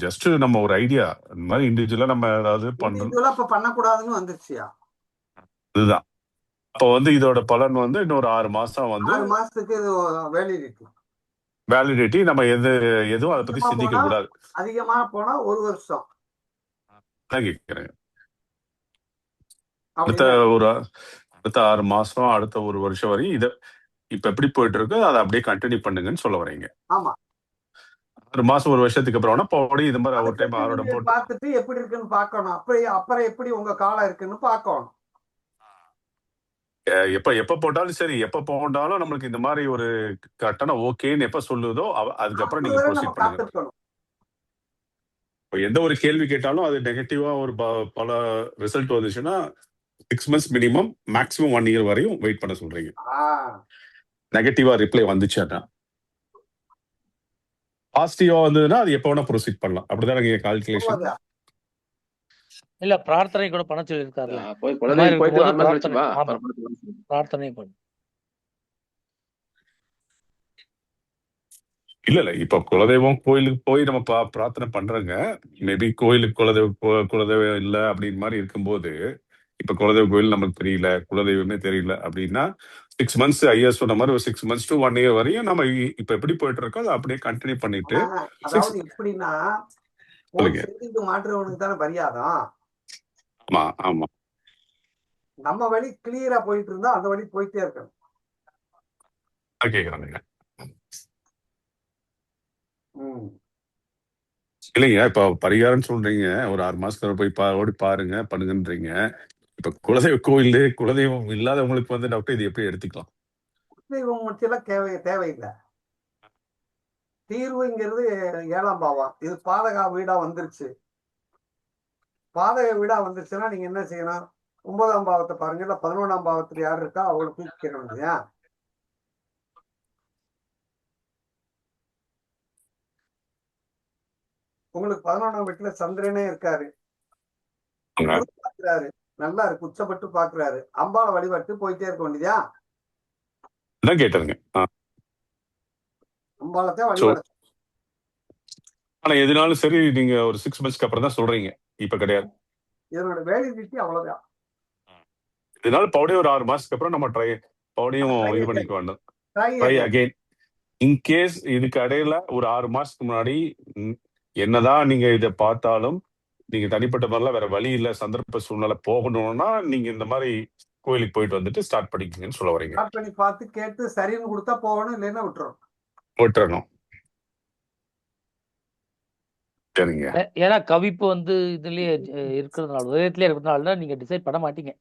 ஜஸ்ட் நம்ம ஒரு ஐடியா இந்த மாதிரி இண்டிவிஜுவலா நம்ம ஏதாவது பண்றோம். இப்ப பண்ணக்கூடாதுன்னு வந்துருச்சியா? இதுதான் அப்ப வந்து இதோட பலன் வந்து இன்னொரு 6 மாசம் வந்து 6 மாசத்துக்கு இது வேலிடிட்டி. நம்ம எதுவும் அதை பத்தி சிந்திக்க கூடாது. அதிகமா போனா 1 வருஷம் தான் கேட்கிறேன். அடுத்த 6 மாசம், அடுத்த 1 வருஷம் வரையும் இத இப்ப எப்படி போயிட்டு இருக்கு அதை அப்படியே கண்டினியூ பண்ணுங்கன்னு சொல்ல வரீங்க. ஆமா. 6 மாசம் 1 வருஷத்துக்கு அப்புறம் போடி இது மாதிரி ஒரு டைம் ஆரோட போட்டு பார்த்துட்டு எப்படி இருக்குன்னு பார்க்கணும். அப்புறம் எப்படி உங்க காலம் இருக்குன்னு பார்க்கணும். எப்ப போட்டாலும் சரி, எப்ப போட்டாலும் நம்மளுக்கு இந்த மாதிரி ஒரு கட்டணம் ஓகேன்னு எப்ப சொல்லுதோ அதுக்கப்புறம் நீங்க ப்ரொசீட் பண்ணுங்க. எந்த ஒரு கேள்வி கேட்டாலும் அது நெகட்டிவா ஒரு பல ரிசல்ட் வந்துச்சுன்னா 6 months மினிமம், மேக்ஸிமம் 1 year வரையும் வெயிட் பண்ண சொல்றீங்க. நெகட்டிவா ரிப்ளை வந்துச்சுன்னா பாசிட்டிவா வந்ததுன்னா அது எப்போ வேணா ப்ரொசீட் பண்ணலாம். அப்படிதானே கால்குலேஷன்? அவ்வளவுதான். இல்ல பிரார்த்தனை கூட பண்ண சொல்லியிருக்காருல்ல. போய் இந்த மாதிரி குழந்தைக்கு போயிட்டு இருக்கும்போது 6 மாசம் கழிச்சு பிரார்த்தனை, வா. ஆமா அப்புறம் பார்த்துக்கலாம். பிரார்த்தனை பண்ணு. இல்ல இப்ப குலதெய்வம் கோயிலுக்கு போய் நம்ம பிரார்த்தனை பண்றோங்க. மேபி கோயிலுக்கு குலதெய்வம் இல்ல அப்படின்னு மாதிரி இருக்கும்போது, இப்ப குலதெய்வ கோயில் நமக்கு தெரியல, குலதெய்வமே தெரியல அப்படின்னா 6 மந்த்ஸ் ஐயா சொன்ன மாதிரி ஒரு 6 மந்த்ஸ் டு 1 இயர் வரையும் நம்ம இப்ப எப்படி போயிட்டு இருக்கோம் அதை அப்படியே கண்டினியூ பண்ணிட்டு ஆனா, 6 அதாவது எப்படின்னா போய் சொல்லுங்க. செஞ்சுட்டு மாற்றுறவனுக்கு தானே பரியாதம். ஆமா ஆமா நம்ம வழி கிளியரா போயிட்டு இருந்தா அந்த வழி போயிட்டே இருக்கணும். கேக்குறாங்க. ம். இல்லைங்க இப்ப பரிகாரம் சொல்றீங்க, ஒரு 6 மாசத்துல போய் ஓடி பாருங்க பண்ணுங்கன்றீங்க. இப்ப குலதெய்வ கோயில் குலதெய்வம் இல்லாதவங்களுக்கு வந்து டாக்டர் இது எப்படி எடுத்துக்கலாம்? தெய்வம் மட்டும் தேவையில்லை. தீர்வுங்கிறது 7ஆம் பாவம். இது பாதகா வீடா வந்துருச்சு. பாதக வீடா வந்துருச்சுன்னா நீங்க என்ன செய்யணும்? 9ஆம் பாவத்தை பாருங்க, இல்ல 11ஆம் பாவத்துல யார் இருக்கா அவங்களை தூக்கிக்கணும் இல்லையா? உங்களுக்கு 11ஆம் வீட்டுல சந்திரனே இருக்காரு, பாக்குறாரு, நல்லா இருக்கு, உச்சப்பட்டு பாக்குறாரு. அம்பாவை வழிபட்டு போயிட்டே இருக்க வேண்டியதா? கேட்டாருங்க. அம்பாலத்தான் வழிபட. ஆனா எதுனாலும் சரி நீங்க ஒரு 6 மந்த்ஸ்க்கு அப்புறம் தான் சொல்றீங்க, இப்ப கிடையாது. இதனோட வேலிடிட்டி அவ்வளவுதான். இதனால பவுடே ஒரு 6 மாசத்துக்கு அப்புறம் நம்ம பவுடையும் இது பண்ணிக்க வேண்டும். Try again. இன்கேஸ் இதுக்கு இடையில ஒரு 6 மாசத்துக்கு முன்னாடி என்னதான் நீங்க இதை பார்த்தாலும் நீங்க தனிப்பட்ட மாதிரிலாம் வேற வழி இல்ல, சந்தர்ப்ப சூழ்நிலை போகணும்னா நீங்க இந்த மாதிரி கோயிலுக்கு போயிட்டு வந்துட்டு ஸ்டார்ட் பண்ணிக்கங்கன்னு சொல்ல வரீங்க. ஸ்டார்ட் பண்ணி பார்த்து கேட்டு சரின்னு கொடுத்தா போகணும், இல்லைன்னா விட்டுறணும். சரிங்க. ஏன்னா கவிப்பு வந்து இதுலயே இருக்கிறதுனால, உதயத்திலே இருக்கிறதுனால நீங்க டிசைட் பண்ண மாட்டீங்க.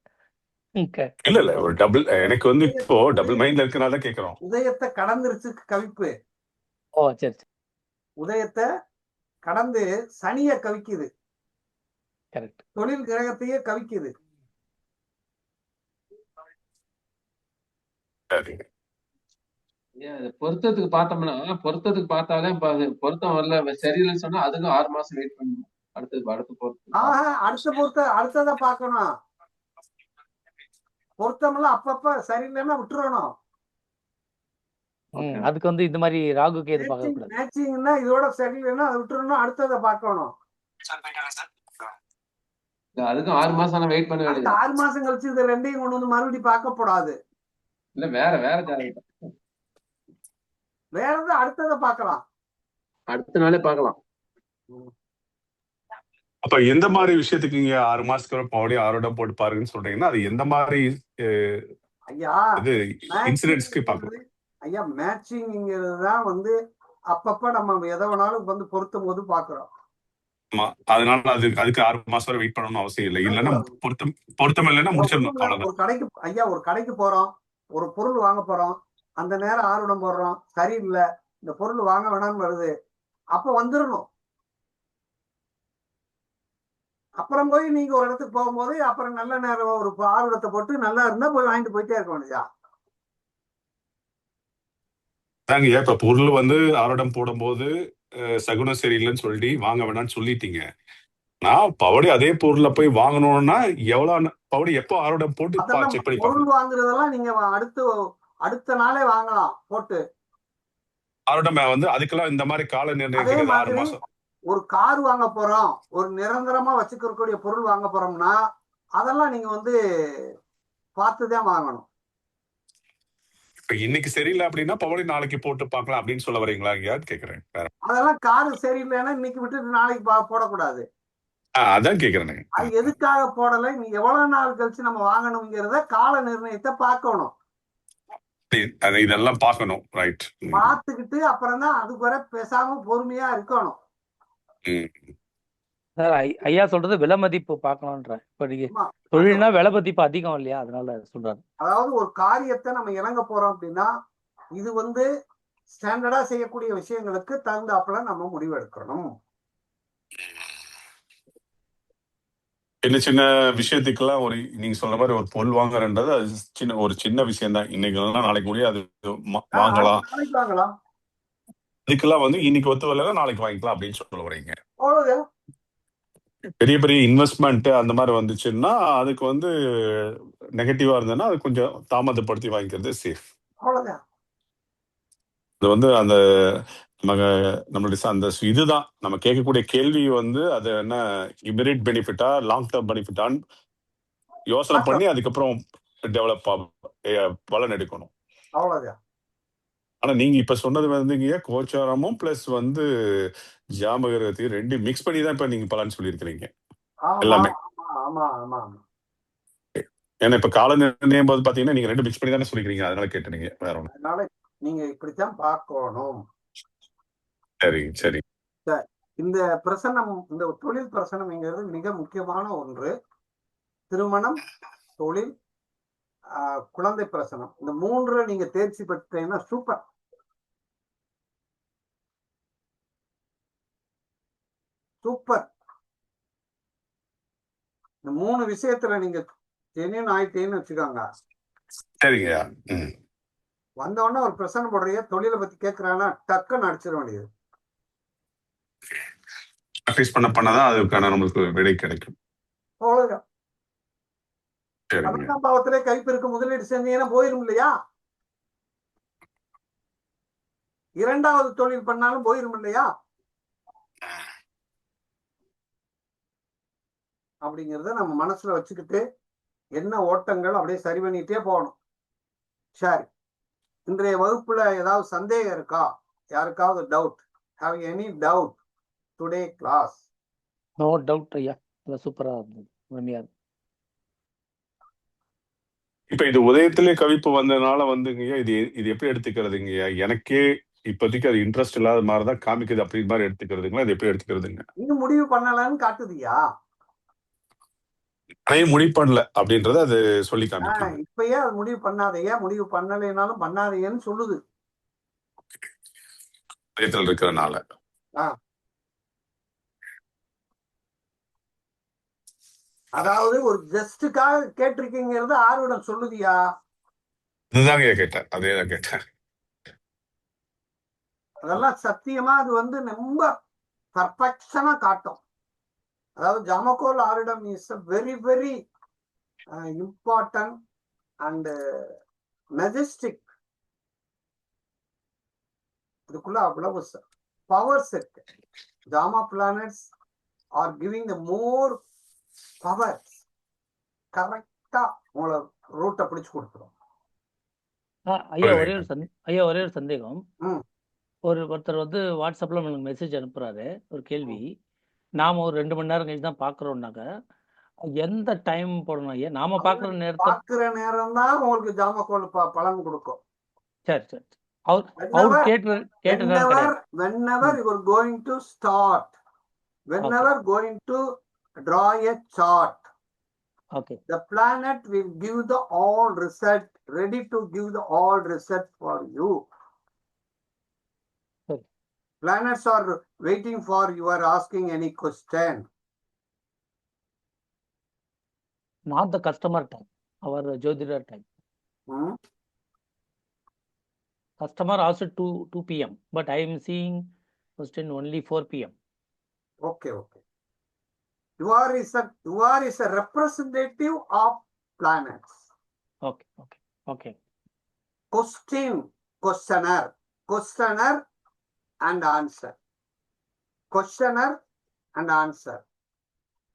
இல்ல ஒரு டபுள், எனக்கு வந்து இப்போ டபுள் மைண்ட்ல இருக்கனால தான் கேக்குறோம். உதயத்தை கடந்துருச்சு கவிப்பு. ஓ சரி. உதயத்தை கடந்து சனிய கவிக்குது, கரெக்ட். தொழில் கிரகத்தையே கவிக்குது. பொருத்தத்துக்கு பார்த்தோம்னா, பொருத்தத்துக்கு பார்த்தாலே பொருத்தம் வரல சரியில்லைன்னு சொன்னா அதுக்கும் 6 மாசம் வெயிட் பண்ணணும். அடுத்த பொருத்தம் அடுத்ததை பார்க்கணும். பொருத்தம்லாம் அப்பப்ப சரியில்லைன்னா விட்டுறணும். அதுக்கு வந்து இந்த மாதிரி ராகு கேது பார்க்க கூடாது. மேட்சிங்னா இதோட சரியில்லைன்னா அதை விட்டுறணும், அடுத்ததை பார்க்கணும். அதுக்கும் 6 மாசம் வெயிட் பண்ண வேண்டியது. 6 மாசம் கழிச்சு இது ரெண்டையும் கொண்டு வந்து மறுபடியும் பார்க்க கூடாது. இல்ல வேற அடுத்ததை பார்க்கலாம், அடுத்த நாளே பார்க்கலாம். அப்ப எந்த மாதிரி விஷயத்துக்கு நீங்க 6 மாசத்துக்கு பவுடே 6 போட்டு பாருங்கன்னு சொல்றீங்கன்னா அது எந்த மாதிரி ஐயா இது இன்சிடென்ட்ஸ்க்கு பார்க்கணும்? ஐயா மேட்சிங்கிறது தான் வந்து அப்பப்ப நம்ம எதை வேணாலும் வந்து பொருத்தும் போது பாக்குறோம். ஆமா, அதனால அதுக்கு 6 மாசம் வரை வெயிட் பண்ணணும்னு அவசியம் இல்லை. இல்லைன்னா பொருத்தம் இல்லைன்னா முடிச்சிடணும், அவ்வளவுதான். ஒரு கடைக்கு போறோம், ஒரு பொருள் வாங்க போறோம், அந்த நேரம் ஆர்வம் போடுறோம், சரியில்லை, இந்த பொருள் வாங்க வேணாம்னு வருது, அப்ப வந்துடணும். அப்புறம் போய் நீங்க ஒரு இடத்துக்கு போகும்போது அப்புறம் நல்ல நேரம் ஒரு ஆர்வத்தை போட்டு நல்லா இருந்தா போய் வாங்கிட்டு போயிட்டே இருக்க வேண்டியதா? தாங்க இப்ப பொருள் வந்து ஆரோடம் போடும்போது சகுனம் சரியில்லைன்னு சொல்லி வாங்க வேணாம்னு சொல்லிட்டீங்க. நான் பவடி அதே பொருளை போய் வாங்கணும்னா எவ்வளவு பவடி எப்போ ஆரோடம் போட்டு செக் பண்ணி பொருள் வாங்குறதெல்லாம் நீங்க அடுத்த நாளே வாங்கலாம் போட்டு. ஆரோடம் வந்து அதுக்கெல்லாம் இந்த மாதிரி கால நிர்ணயம் 6 மாசம். ஒரு கார் வாங்க போறோம், ஒரு நிரந்தரமா வச்சுக்கக்கூடிய பொருள் வாங்க போறோம்னா அதெல்லாம் நீங்க வந்து பார்த்துதான் வாங்கணும். இப்ப இன்னைக்கு சரியில்லை அப்படின்னா பவடி நாளைக்கு போட்டு பார்க்கலாம் அப்படின்னு சொல்ல வரீங்களா? கேக்குறேன். அதெல்லாம் காரு சரியில்லைன்னா இன்னைக்கு விட்டுட்டு நாளைக்கு போடக்கூடாது. அதான் கேக்குறேன். அது எதுக்காக போடலை, நீ எவ்வளவு நாள் கழிச்சு நம்ம வாங்கணுங்கிறத கால நிர்ணயத்தை பார்க்கணும். இதெல்லாம் பார்க்கணும், ரைட். பார்த்துக்கிட்டு அப்புறம் தான் அதுக்கு வர பேசாம பொறுமையா இருக்கணும். ஐயா சொல்றது விலை மதிப்பு பார்க்கணும்ன்ற. இப்ப நீங்க தொழில்னா விலை மதிப்பு அதிகம் இல்லையா, அதனால சொல்றாரு. அதாவது ஒரு காரியத்தை நம்ம இறங்க போறோம் அப்படின்னா இது வந்து ஸ்டாண்டர்டா செய்யக்கூடிய விஷயங்களுக்கு தகுந்தாப்புல நம்ம முடிவு எடுக்கணும். சின்ன சின்ன விஷயத்துக்கெல்லாம் நீங்க சொல்ற மாதிரி ஒரு பொருள் வாங்குறன்றது அது ஒரு சின்ன விஷயம் தான். இன்னைக்கு நாளைக்கு முடியாது வாங்கலாம். அதுக்கெல்லாம் வந்து இன்னைக்கு ஒத்து வரலைன்னா நாளைக்கு வாங்கிக்கலாம் அப்படின்னு சொல்ல வரீங்க. அவ்வளவுதான். பெரிய பெரிய இன்வெஸ்ட்மெண்ட் அந்த மாதிரி வந்துச்சுன்னா அதுக்கு வந்து நெகட்டிவா இருந்ததுன்னா அது கொஞ்சம் தாமதப்படுத்தி வாங்கிக்கிறது சேஃப். அவ்வளவுதான். அது வந்து அந்த நம்மளுடைய அந்த இதுதான் நம்ம கேட்கக்கூடிய கேள்வி வந்து அது என்ன இமிடியட் பெனிஃபிட்டா லாங் டேர்ம் பெனிஃபிட்டான்னு யோசனை பண்ணி அதுக்கப்புறம் டெவலப் பலன் எடுக்கணும். அவ்வளவுதான். ஆனா நீங்க இப்ப சொன்னது வந்துங்க கோச்சாரமும் பிளஸ் வந்து ஜாமகிரகத்தையும் ரெண்டு மிக்ஸ் பண்ணி தான் இப்ப நீங்க பலன் சொல்லியிருக்கிறீங்க எல்லாமே. ஆமா ஆமா. ஏன்னா இப்ப கால நிர்ணயம் போது பாத்தீங்கன்னா நீங்க ரெண்டு மிக்ஸ் பண்ணி தானே சொல்லிக்கிறீங்க, அதனால கேட்டீங்க வேற ஒண்ணு. அதனால நீங்க இப்படித்தான் பார்க்கணும். சரி சரி. இந்த பிரசனம், இந்த தொழில் பிரசனம்ங்கிறது மிக முக்கியமான ஒன்று. திருமணம், தொழில், குழந்தை பிரசனம், இந்த மூன்று நீங்க தேர்ச்சி பெற்றீங்கன்னா சூப்பர். சூப்பர். இந்த மூணு விஷயத்துல நீங்க ஜெனியன் ஆயிட்டேன்னு வச்சுக்கோங்க. சரிங்க. வந்தவொடனே ஒரு பிரசனம் போடுறீங்க, தொழிலை பத்தி கேட்கறாங்கன்னா டக்குன்னு அடிச்சிட வேண்டியது. ப்ராக்டிஸ் பண்ணதான் அதுக்கான நம்மளுக்கு விடை கிடைக்கும். அவ்வளவுதான். பாவத்திலே கைப்பிற்கு முதலீடு செஞ்சீங்கன்னா போயிரும் இல்லையா? இரண்டாவது தொழில் பண்ணாலும் போயிரும் இல்லையா? அப்படிங்கிறத நம்ம மனசுல வச்சுக்கிட்டு என்ன ஓட்டங்கள் அப்படியே சரி பண்ணிட்டே போகணும். சரி, இன்றைய வகுப்புல ஏதாவது சந்தேகம் இருக்கா? யாருக்காவது doubt? Have any doubt today class? No doubt ஐயா, சூப்பரா இருந்தது. இப்ப இது உதயத்திலே கவிப்பு வந்ததுனால வந்துங்கய்யா இது எப்படி எடுத்துக்கிறதுங்கய்யா? எனக்கே இப்போதைக்கு அது இன்ட்ரெஸ்ட் இல்லாத மாதிரிதான் காமிக்குது, அப்படி மாதிரி எடுத்துக்கிறதுங்களா? இது எப்படி எடுத்துக்கிறதுங்க? இன்னும் முடிவு பண்ணலன்னு காட்டுதியா? முடிவு பண்ணல அப்படின்றத அது சொல்லி காமிக்கும். இப்பயே அது முடிவு பண்ணாதையா, முடிவு பண்ணலைனாலும் பண்ணாதையன்னு சொல்லுது இருக்கிறதுனால. அதாவது ஒரு ஜஸ்டுக்காக கேட்டிருக்கீங்கிறது ஆர்வம் சொல்லுதியா? இதுதாங்க கேட்டேன், அதேதான் கேட்டேன். அதெல்லாம் சத்தியமா அது வந்து ரொம்ப பர்ஃபெக்ஷனா காட்டும். அதாவது ஜாமக்கோல் ஆரிடம் is a very very important and majestic. இதுக்குள்ள அவ்வளவு பவர்ஸ் இருக்கு. ஜாமா planets are giving the more powers. கரெக்டா உங்களை ரூட்டை பிடிச்சு கொடுத்துரும். ஐயா ஒரே ஒரு சந்தேகம். ஒருத்தர் வந்து வாட்ஸ்அப்ல உங்களுக்கு மெசேஜ் அனுப்புறாரு, ஒரு கேள்வி. நாம ஒரு 2 மணி நேரம் கழிச்சு தான் பாக்குறோம்னாக்க எந்த டைம் போடணும் ஐயா? நாம பாக்குற நேரம் தான் உங்களுக்கு ஜாமக்கோல் பலன் கொடுக்கும். சரி சரி. அவர் whenever you are going to start, whenever going to draw a chart, okay, the planet will give the all result, ready to give the all result for you. Planets are waiting for you are asking any question. Not the customer time, our Jyotira time. Customer also 2 p.m. but I am seeing question only 4 p.m. Okay. You are is a representative of planets. Okay. Questioner and answer. Questioner and answer.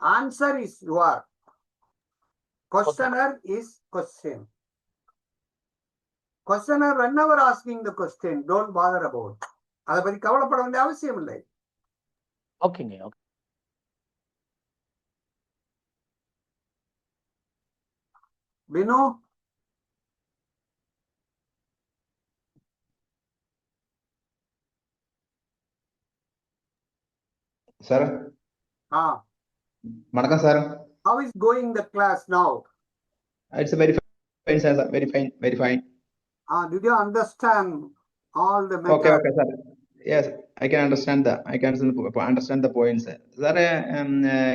Answer is your. Questioner is question. Questioner whenever asking the question, don't bother about. அதை பத்தி கவலைப்பட வேண்டிய அவசியம் இல்லை. ஓகேங்க. Binu, sir. வணக்கம் sir. How is going the class now? It's very fine sir, very fine. Did you understand all the methods? Okay sir. Yes, I can understand the points sir. Sir,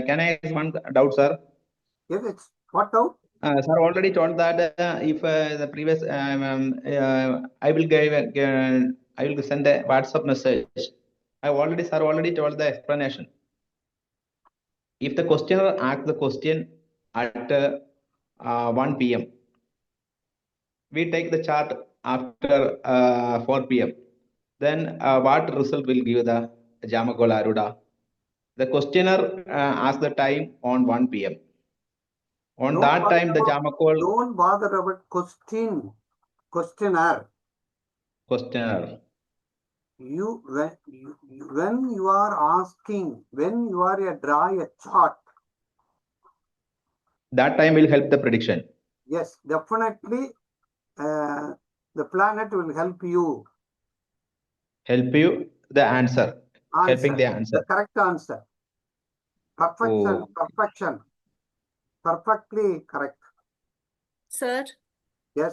can I ask one doubt sir? Yes, what doubt? Sir already told that if the previous I will I will send a WhatsApp message. Sir already told the explanation. If the questioner asks the question at 1 p.m., we take the chart after 4 p.m. Then what result will give the Jamagola Aruda? The questioner asks the time on 1 p.m. On Don't that bother time, the about, Jamakol don't bother about questioner. When you are asking, when you are draw a chart, that time will help the prediction. Yes, definitely. The planet will help you. Help you the answer. Helping the answer. The correct answer. Perfection. Oh. Perfection. Perfectly correct. Sir Yes.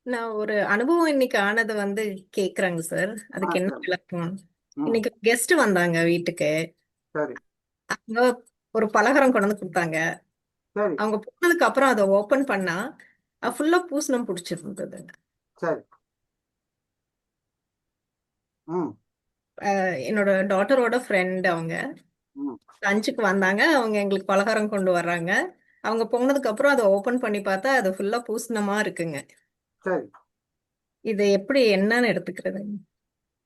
நான் ஒரு அனுபவம் இன்னைக்கு ஆனது வந்து கேக்குறாங்க sir. அதுக்கு என்ன விளக்கம்? இன்னைக்கு கெஸ்ட் வந்தாங்க வீட்டுக்கு. சரி. அவங்க ஒரு பலகாரம் கொண்டு வந்து கொடுத்தாங்க. சரி. அவங்க போனதுக்கு அப்புறம் அதை ஓபன் பண்ணா ஃபுல்லா பூசணம் பிடிச்சிருந்தது. சரி. என்னோட டாட்டரோட ஃப்ரெண்ட் அவங்க லஞ்சுக்கு வந்தாங்க. அவங்க எங்களுக்கு பலகாரம் கொண்டு வர்றாங்க. அவங்க போனதுக்கு அப்புறம் அதை ஓபன் பண்ணி பார்த்தா அது ஃபுல்லா பூசணமா இருக்குங்க. சரி. இது எப்படி என்னன்னு எடுத்துக்கிறது?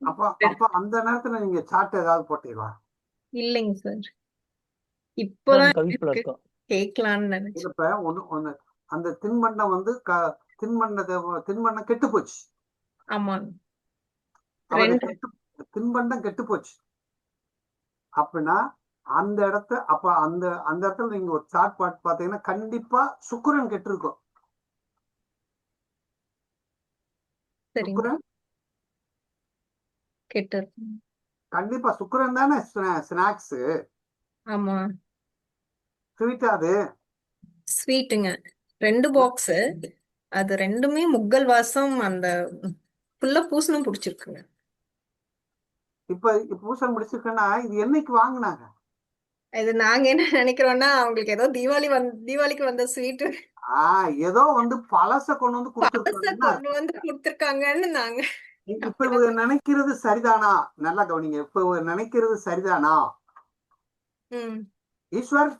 அப்ப அந்த நேரத்துல நீங்க சாட் ஏதாவது போட்டீங்களா? இல்லைங்க சார். இப்பதான் கவிப்புல இருக்கோம். கேட்கலான்னு நினைச்சேன். இப்ப ஒண்ணு அந்த தின்பண்டம் வந்து தின்பண்டம் கெட்டு போச்சு. ஆமாங்க. தின்பண்டம் கெட்டு போச்சு அப்படின்னா அந்த இடத்துல நீங்க ஒரு சாட் பாத்தீங்கன்னா கண்டிப்பா சுக்கிரன் கெட்டு இருக்கும். சுக்கிரன் கெட்டு கண்டிப்பா சுக்கிரன் தானே ஸ்நாக்ஸ். ஆமா. ஸ்வீட் அது ஸ்வீட்டுங்க. 2 பாக்ஸ். அது ரெண்டுமே முக்கல் வாசம். அந்த ஃபுல்லா பூசணம் பிடிச்சிருக்குங்க. இப்ப பூசணம் பிடிச்சிருக்குன்னா இது என்னைக்கு வாங்கினாங்க? இது நாங்க என்ன நினைக்கிறோம்னா அவங்களுக்கு ஏதோ தீபாவளிக்கு வந்த ஸ்வீட் ஏதோ வந்து பழச கொண்டு வந்து கொடுத்திருக்காங்கன்னு நாங்க இப்ப நினைக்கிறது சரிதானா? நல்லா கவனிங்க. இப்ப நினைக்கிறது சரிதானா? ஈஸ்வர்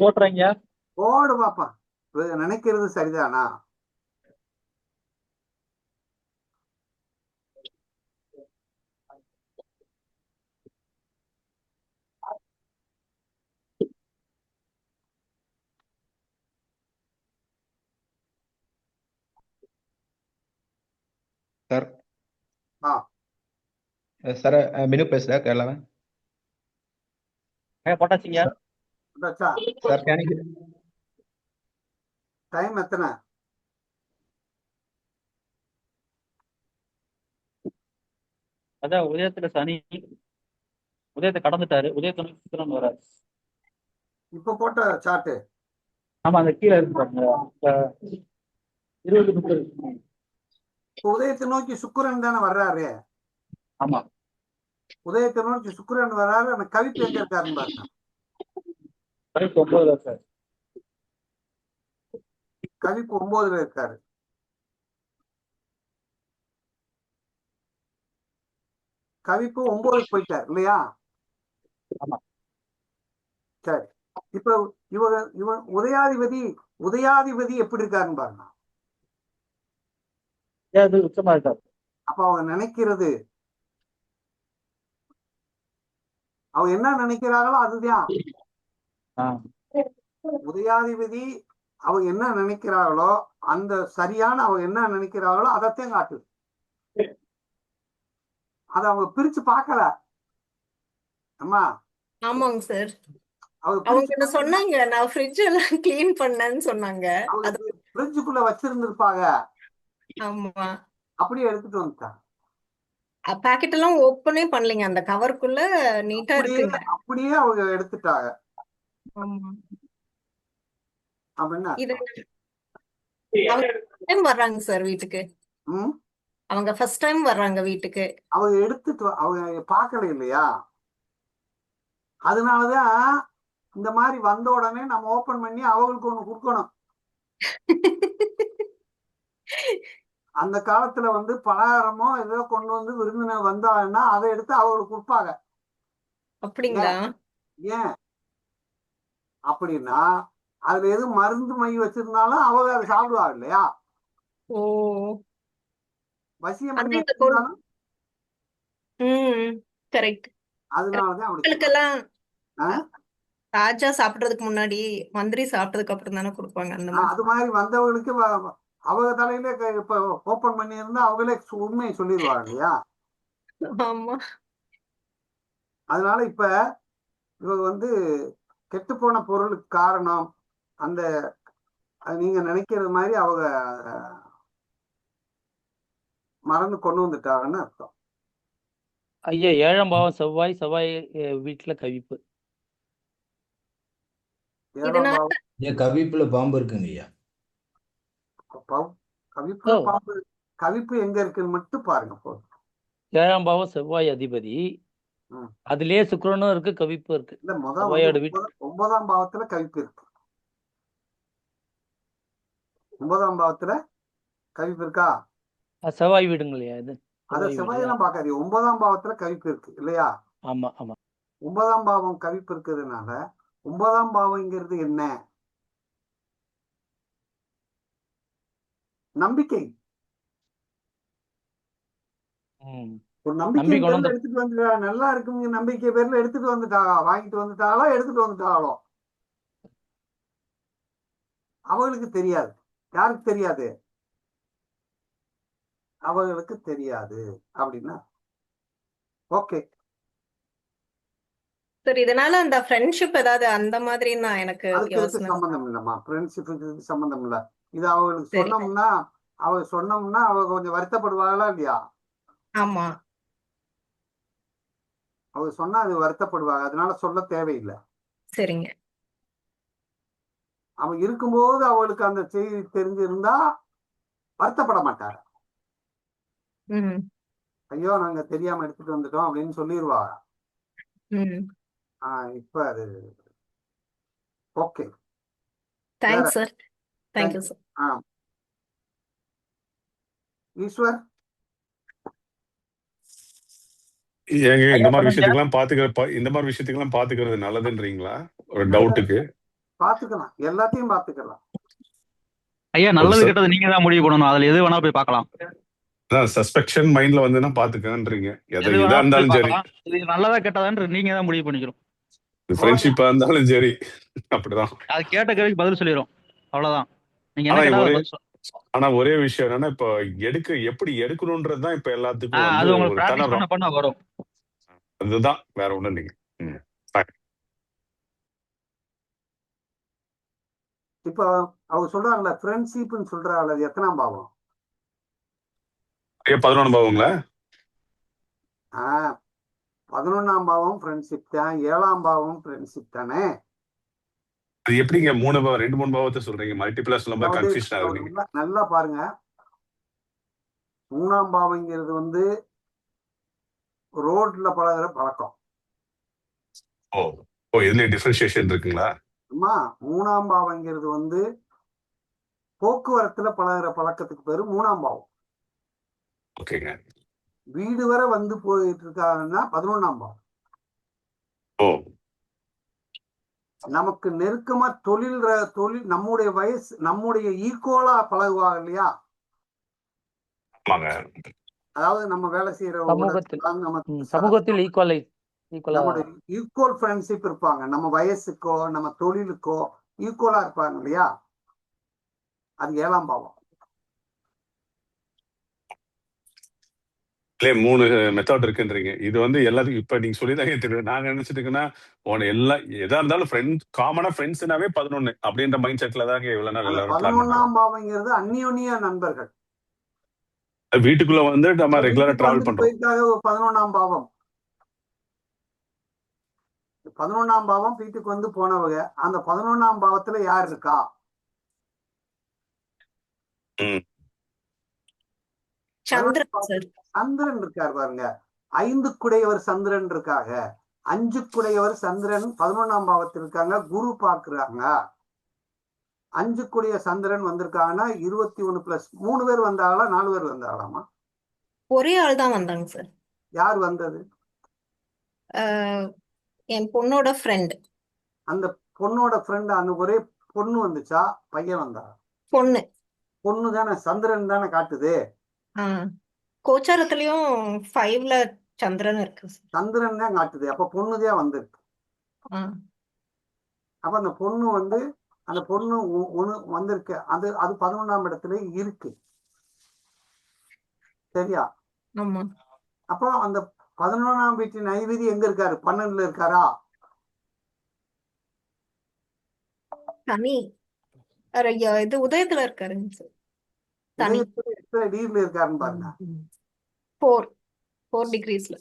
போடுறீங்க போடு பாப்பா. நினைக்கிறது சரிதானா? சார் சார் மினு பேசுற கேரளாவன். போட்டாச்சிங்க சார் டைம் எத்தனை? அதான் உதயத்துல சனி உதயத்தை கடந்துட்டாரு. உதயத்தை நோக்கி சுக்கிரன் வராரு. இப்ப போட்ட சார்ட். ஆமா, அந்த கீழே இருக்கு பாருங்க. 20-30. உதயத்தை நோக்கி சுக்கிரன் தானே வர்றாரு. ஆமா, உதயத்தை நோக்கி சுக்கிரன் வர்றாரு. அந்த கவிப்பு எங்க இருக்காருன்னு பாருங்க. கவிப்பு 9ல இருக்காரு. கவிப்பு 9ல இருக்காரு. கவிப்பு 9க்கு போயிட்டார் இல்லையா? ஆமா. சரி. இப்ப இவ உதயாதிபதி எப்படி இருக்காருன்னு பாருங்க. உச்சமா இருக்காரு. அப்ப அவங்க நினைக்கிறது, அவங்க என்ன நினைக்கிறாங்களோ அதுதான். உதயாதிபதி அவங்க என்ன நினைக்கிறாங்களோ அந்த சரியான அவங்க என்ன நினைக்கிறாங்களோ அதைத்தான் காட்டுது. அத அவங்க பிரிச்சு பார்க்கல. அம்மா. ஆமாங்க சார். அவங்க சொன்னாங்க நான் ஃப்ரிட்ஜ் எல்லாம் கிளீன் பண்ணேன்னு சொன்னாங்க. ஃப்ரிட்ஜுக்குள்ள வச்சிருந்திருப்பாங்க. ஆமா. அப்படியே எடுத்துட்டு வந்துட்டாங்க. பாக்கெட் எல்லாம் ஓபனே பண்ணலங்க. அந்த கவருக்குள்ள நீட்டா இருக்குங்க. அப்படியே அவங்க எடுத்துட்டாங்க. ஆமா. அப்படின்னா வர்றாங்க சார் வீட்டுக்கு. அவங்க ஃபர்ஸ்ட் டைம் வர்றாங்க வீட்டுக்கு. அவங்க எடுத்துட்டு அவங்க பார்க்கல இல்லையா? அதனாலதான் இந்த மாதிரி வந்த உடனே நம்ம ஓபன் பண்ணி அவங்களுக்கு ஒண்ணு கொடுக்கணும். அந்த காலத்துல வந்து பலகாரமோ ஏதோ கொண்டு வந்து விருந்தினர் வந்தாங்கன்னா அதை எடுத்து அவங்களுக்கு கொடுப்பாங்க. அப்படிங்களா? ஏன் அப்படின்னா அதுல எது மருந்து மை வச்சிருந்தாலும் அவங்க அதை சாப்பிடுவாங்க இல்லையா? ஓ, வசியம் அது பண்ணி இந்த கொ வச்சிருந்தாலும் கரெக்ட். அதனாலதான் அப்படி மக்களுக்கெல்லாம் ஆஹ் ராஜா சாப்பிடுறதுக்கு முன்னாடி மந்திரி சாப்பிட்டதுக்கு அப்புறம் தானே கொடுப்பாங்க அந்த மாதிரி. அது மாதிரி வந்தவங்களுக்கு அவங்க தலையில இப்ப ஓபன் பண்ணி இருந்தா அவங்களே உண்மையை சொல்லிடுவாங்க இல்லையா? ஆமா. அதனால இப்ப இவங்க வந்து கெட்டு போன பொருளுக்கு காரணம் அந்த நீங்க நினைக்கிறது மாதிரி அவங்க மறந்து கொண்டு வந்துட்டாங்கன்னு அர்த்தம். ஐயா 7ஆம் பாவம் செவ்வாய், செவ்வாய் வீட்டுல கவிப்பு. ஏழாம் பாவம் ஐயா கவிப்புல பாம்பு இருக்குங்க ஐயா. கவிப்புல பாம்பு, கவிப்பு எங்க இருக்குன்னு மட்டும் பாருங்க போதும். 7ஆம் பாவம் செவ்வாய் அதிபதி, அதுலயே சுக்கிரனும் இருக்கு, கவிப்பு இருக்கு. இல்ல செவ்வாயோட வீட்டு 9ஆம் பாவத்துல கவிப்பு இருக்கு. 9ஆம் பாவத்துல கவிப்பு இருக்கா? செவ்வாய் வீடுங்க இல்லையா இது? அத செவ்வாயெல்லாம் பாக்காதீங்க. 9ஆம் பாவத்துல கவிப்பு இருக்கு இல்லையா? ஆமா ஆமா. 9ஆம் பாவம் கவிப்பு இருக்கிறதுனால 9ஆம் பாவம்ங்கிறது என்ன? நம்பிக்கை. ஒரு நம்பிக்கை பேர்ல எடுத்துட்டு வந்துட்டா நல்லா இருக்குங்க. நம்பிக்கை பேர்ல எடுத்துட்டு வந்துட்டாங்க, வாங்கிட்டு வந்துட்டாங்களோ எடுத்துட்டு வந்துட்டாங்களோ அவங்களுக்கு தெரியாது. யாருக்கு தெரியாது? அவங்களுக்கு தெரியாது அப்படின்னா ஓகே. சரி, இதனால அந்த ஃப்ரெண்ட்ஷிப் ஏதாவது அந்த மாதிரி நான் எனக்கு அதுக்கு சம்பந்தம் இல்லம்மா. ஃப்ரெண்ட்ஷிப்புக்கு சம்பந்தம் இல்ல. இது அவங்களுக்கு சொன்னோம்னா அவங்க கொஞ்சம் வருத்தப்படுவாங்களா இல்லையா? ஆமா. அவங்க சொன்னா அது வருத்தப்படுவாங்க. அதனால சொல்ல தேவையில்லை. சரிங்க. அவன் இருக்கும்போது அவளுக்கு அந்த செய்தி தெரிஞ்சிருந்தா வருத்தப்பட மாட்டாங்க. ஐயோ நாங்க தெரியாம எடுத்துட்டு வந்துட்டோம் அப்படின்னு சொல்லிடுவாங்க. இப்ப அது okay. Thanks sir. Thank you sir. Eshwar ஏங்க இந்த மாதிரி விஷயத்துக்கெல்லாம் பாத்துக்கிறது நல்லதுன்றீங்களா? ஒரு டவுட்டுக்கு பாத்துக்கலாம், எல்லாத்தையும் பாத்துக்கலாம். ஐயா நல்லது கெட்டது நீங்க தான் முடிவு பண்ணணும். அதுல எது வேணா போய் பார்க்கலாம். சஸ்பெக்ஷன் மைண்ட்ல வந்துன்னா பாத்துக்கன்றீங்க. எதா இருந்தாலும் சரி, இது நல்லதா கெட்டதான்னு நீங்க தான் முடிவு பண்ணிக்கணும். ஃப்ரெண்ட்ஷிப்பா இருந்தாலும் சரி அப்படிதான். அது கேட்ட கேள்விக்கு பதில் சொல்லிடும், அவ்வளவுதான். நீங்க ஆனா ஒரே விஷயம் என்னன்னா, இப்ப எப்படி எடுக்கணும்ன்றதுதான் இப்ப எல்லாத்துக்கும் அது உங்களுக்கு பிராக்டிஸ் பண்ண வரும். அதுதான், வேற ஒண்ணும் இல்லைங்க. இப்ப அவங்க சொல்றாங்கல்ல ஃப்ரெண்ட்ஷிப்னு சொல்றாங்க, அது எத்தனாம் பாவம்? 11ஆம் பாவங்களா? 11ஆம் பாவம் ஃப்ரெண்ட்ஷிப் தான். 7ஆம் பாவம் ஃப்ரெண்ட்ஷிப் தானே? அது எப்படிங்க 2-3 பாவத்தை சொல்றீங்க? மல்டிபிளா சொல்லும்போது கன்ஃபியூஷன் ஆகுது. நல்லா பாருங்க. 3ஆம் பாவங்கிறது வந்து ரோட்ல பழகுற பழக்கம். இதுல டிஃபரன்ஷியேஷன் இருக்குங்களா? அம்மா 3ஆம் பாவங்கிறது வந்து போக்குவரத்துல பழகுற பழக்கத்துக்கு பேரு 3ஆம் பாவம். ஓகேங்க. வீடு வரை வந்து போயிட்டு இருக்காங்கன்னா 11ஆம் பாவம். நமக்கு நெருக்கமா தொழில் நம்முடைய வயசு நம்முடைய ஈக்குவலா பழகுவாங்க இல்லையா? அதாவது நம்ம வேலை செய்யற சமூகத்தில் ஈக்குவல் ஃப்ரெண்ட்ஷிப் இருப்பாங்க. நம்ம வயசுக்கோ நம்ம தொழிலுக்கோ ஈக்குவலா இருப்பாங்க இல்லையா? அது 7ஆம் பாவம். 3 மெத்தட் இருக்குன்றீங்க. இது வந்து எல்லாத்துக்கும் இப்ப நீங்க சொல்லிதாங்க தெரியும். நாங்க நினைச்சிட்டுங்கன்னா எதா இருந்தாலும் காமனா ஃப்ரெண்ட்ஸ்னாவே 11 அப்படின்ற மைண்ட் செட்ல தாங்க இவ்வளவு நாள் எல்லாரும் 11ஆம் பாவங்கிறது அந்யோன்ய நண்பர்கள். வீட்டுக்குள்ள வந்து நம்ம ரெகுலரா டிராவல் பண்றோம். 11ஆம் பாவம் 11ஆம் பாவம் வீட்டுக்கு வந்து போனவங்க. அந்த 11ஆம் பாவத்துல யார் இருக்கா? சந்திரன் இருக்கார் பாருங்க. 5 சந்திரன் இருக்காங்க. 5 சந்திரன் 11ஆம் பாவத்தில் இருக்காங்க. குரு பாக்குறாங்க. 5 சந்திரன் வந்திருக்காங்கன்னா 21 பிளஸ் 3 பேர் வந்தாங்களா 4 பேர் வந்தாங்களாமா? ஒரே ஆள் தான் வந்தாங்க சார். யார் வந்தது? என் பொண்ணோட ஃப்ரெண்ட். அந்த பொண்ணோட ஃப்ரெண்ட், அந்த ஒரே பொண்ணு வந்துச்சா பையன் வந்தா? பொண்ணு. பொண்ணு தானே, சந்திரன் தானே காட்டுது. கோச்சாரத்திலயும் 5ல சந்திரன் இருக்கு சார். சந்திரன் தான் காட்டுது, அப்ப பொண்ணுதான் வந்திருக்கு. அப்ப அந்த பொண்ணு ஒண்ணு வந்திருக்கு, அது 11ஆம் இடத்துல இருக்கு. சரியா? ஆமா. அப்போ அந்த 11ஆம் வீட்டின் அதிபதி எங்க இருக்காரு? 12ல இருக்காரா? சனி இது உதயத்துல இருக்காருங்க சார். சனி எத்தனை டிகிரில இருக்காருன்னு பாருங்க. 4 டிகிரிஸ்ல.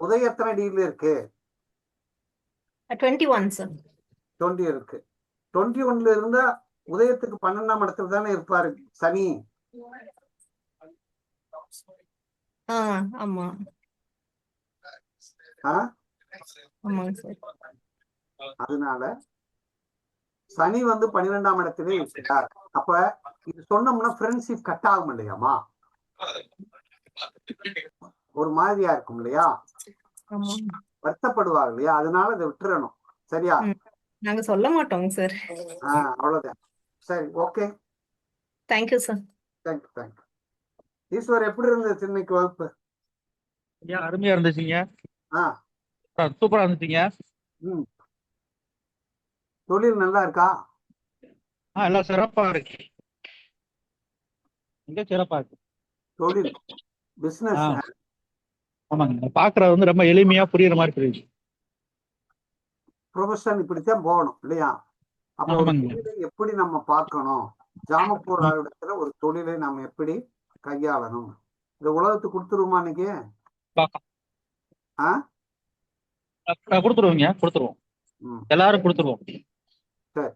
உதயம் எத்தனை டிகிரில இருக்கு? 21 சார். 20 இருக்கு. 21ல இருந்தா உதயத்துக்கு 12ஆம் இடத்துல தானே இருப்பாரு சனி. ஆமா. ஆமாங்க சார். அதனால சனி 12ஆம் இடத்திலே இருக்கிறார். அப்ப இது சொன்னோம்னா ஃப்ரெண்ட்ஷிப் கட் ஆகும் இல்லையாமா? ஒரு மாதிரியா இருக்கும் இல்லையா? வருத்தப்படுவாங்க இல்லையா? அதனால இதை விட்டுறணும். சரியா? நாங்க சொல்ல மாட்டோங்க சார். அவ்வளவுதான். சரி, okay. Thank you sir. Thank you. Eshwar, எப்படி இருந்தது இன்னைக்கு வகுப்பு? அருமையா இருந்துச்சுங்க. சூப்பரா இருந்துச்சுங்க. தொழில் நல்லா இருக்கா? எல்லாம் சிறப்பா இருக்கு. சிறப்பா இருக்கு தொழில், பிசினஸ். ஆமாங்க, பாக்குறது ரொம்ப எளிமையா புரியுற மாதிரி புரியுது. ப்ரொஃபஷன் இப்படித்தான் போகணும் இல்லையா? அப்போ ஒரு தொழிலை எப்படி நம்ம பார்க்கணும், ஜாமப்பூர் இடத்துல ஒரு தொழிலை நம்ம எப்படி கையாளணும், இந்த உலகத்துக்கு கொடுத்துருவோமா இன்னைக்கு? கொடுத்துருவோம். எல்லாரும் கொடுத்துருவோம். சரி.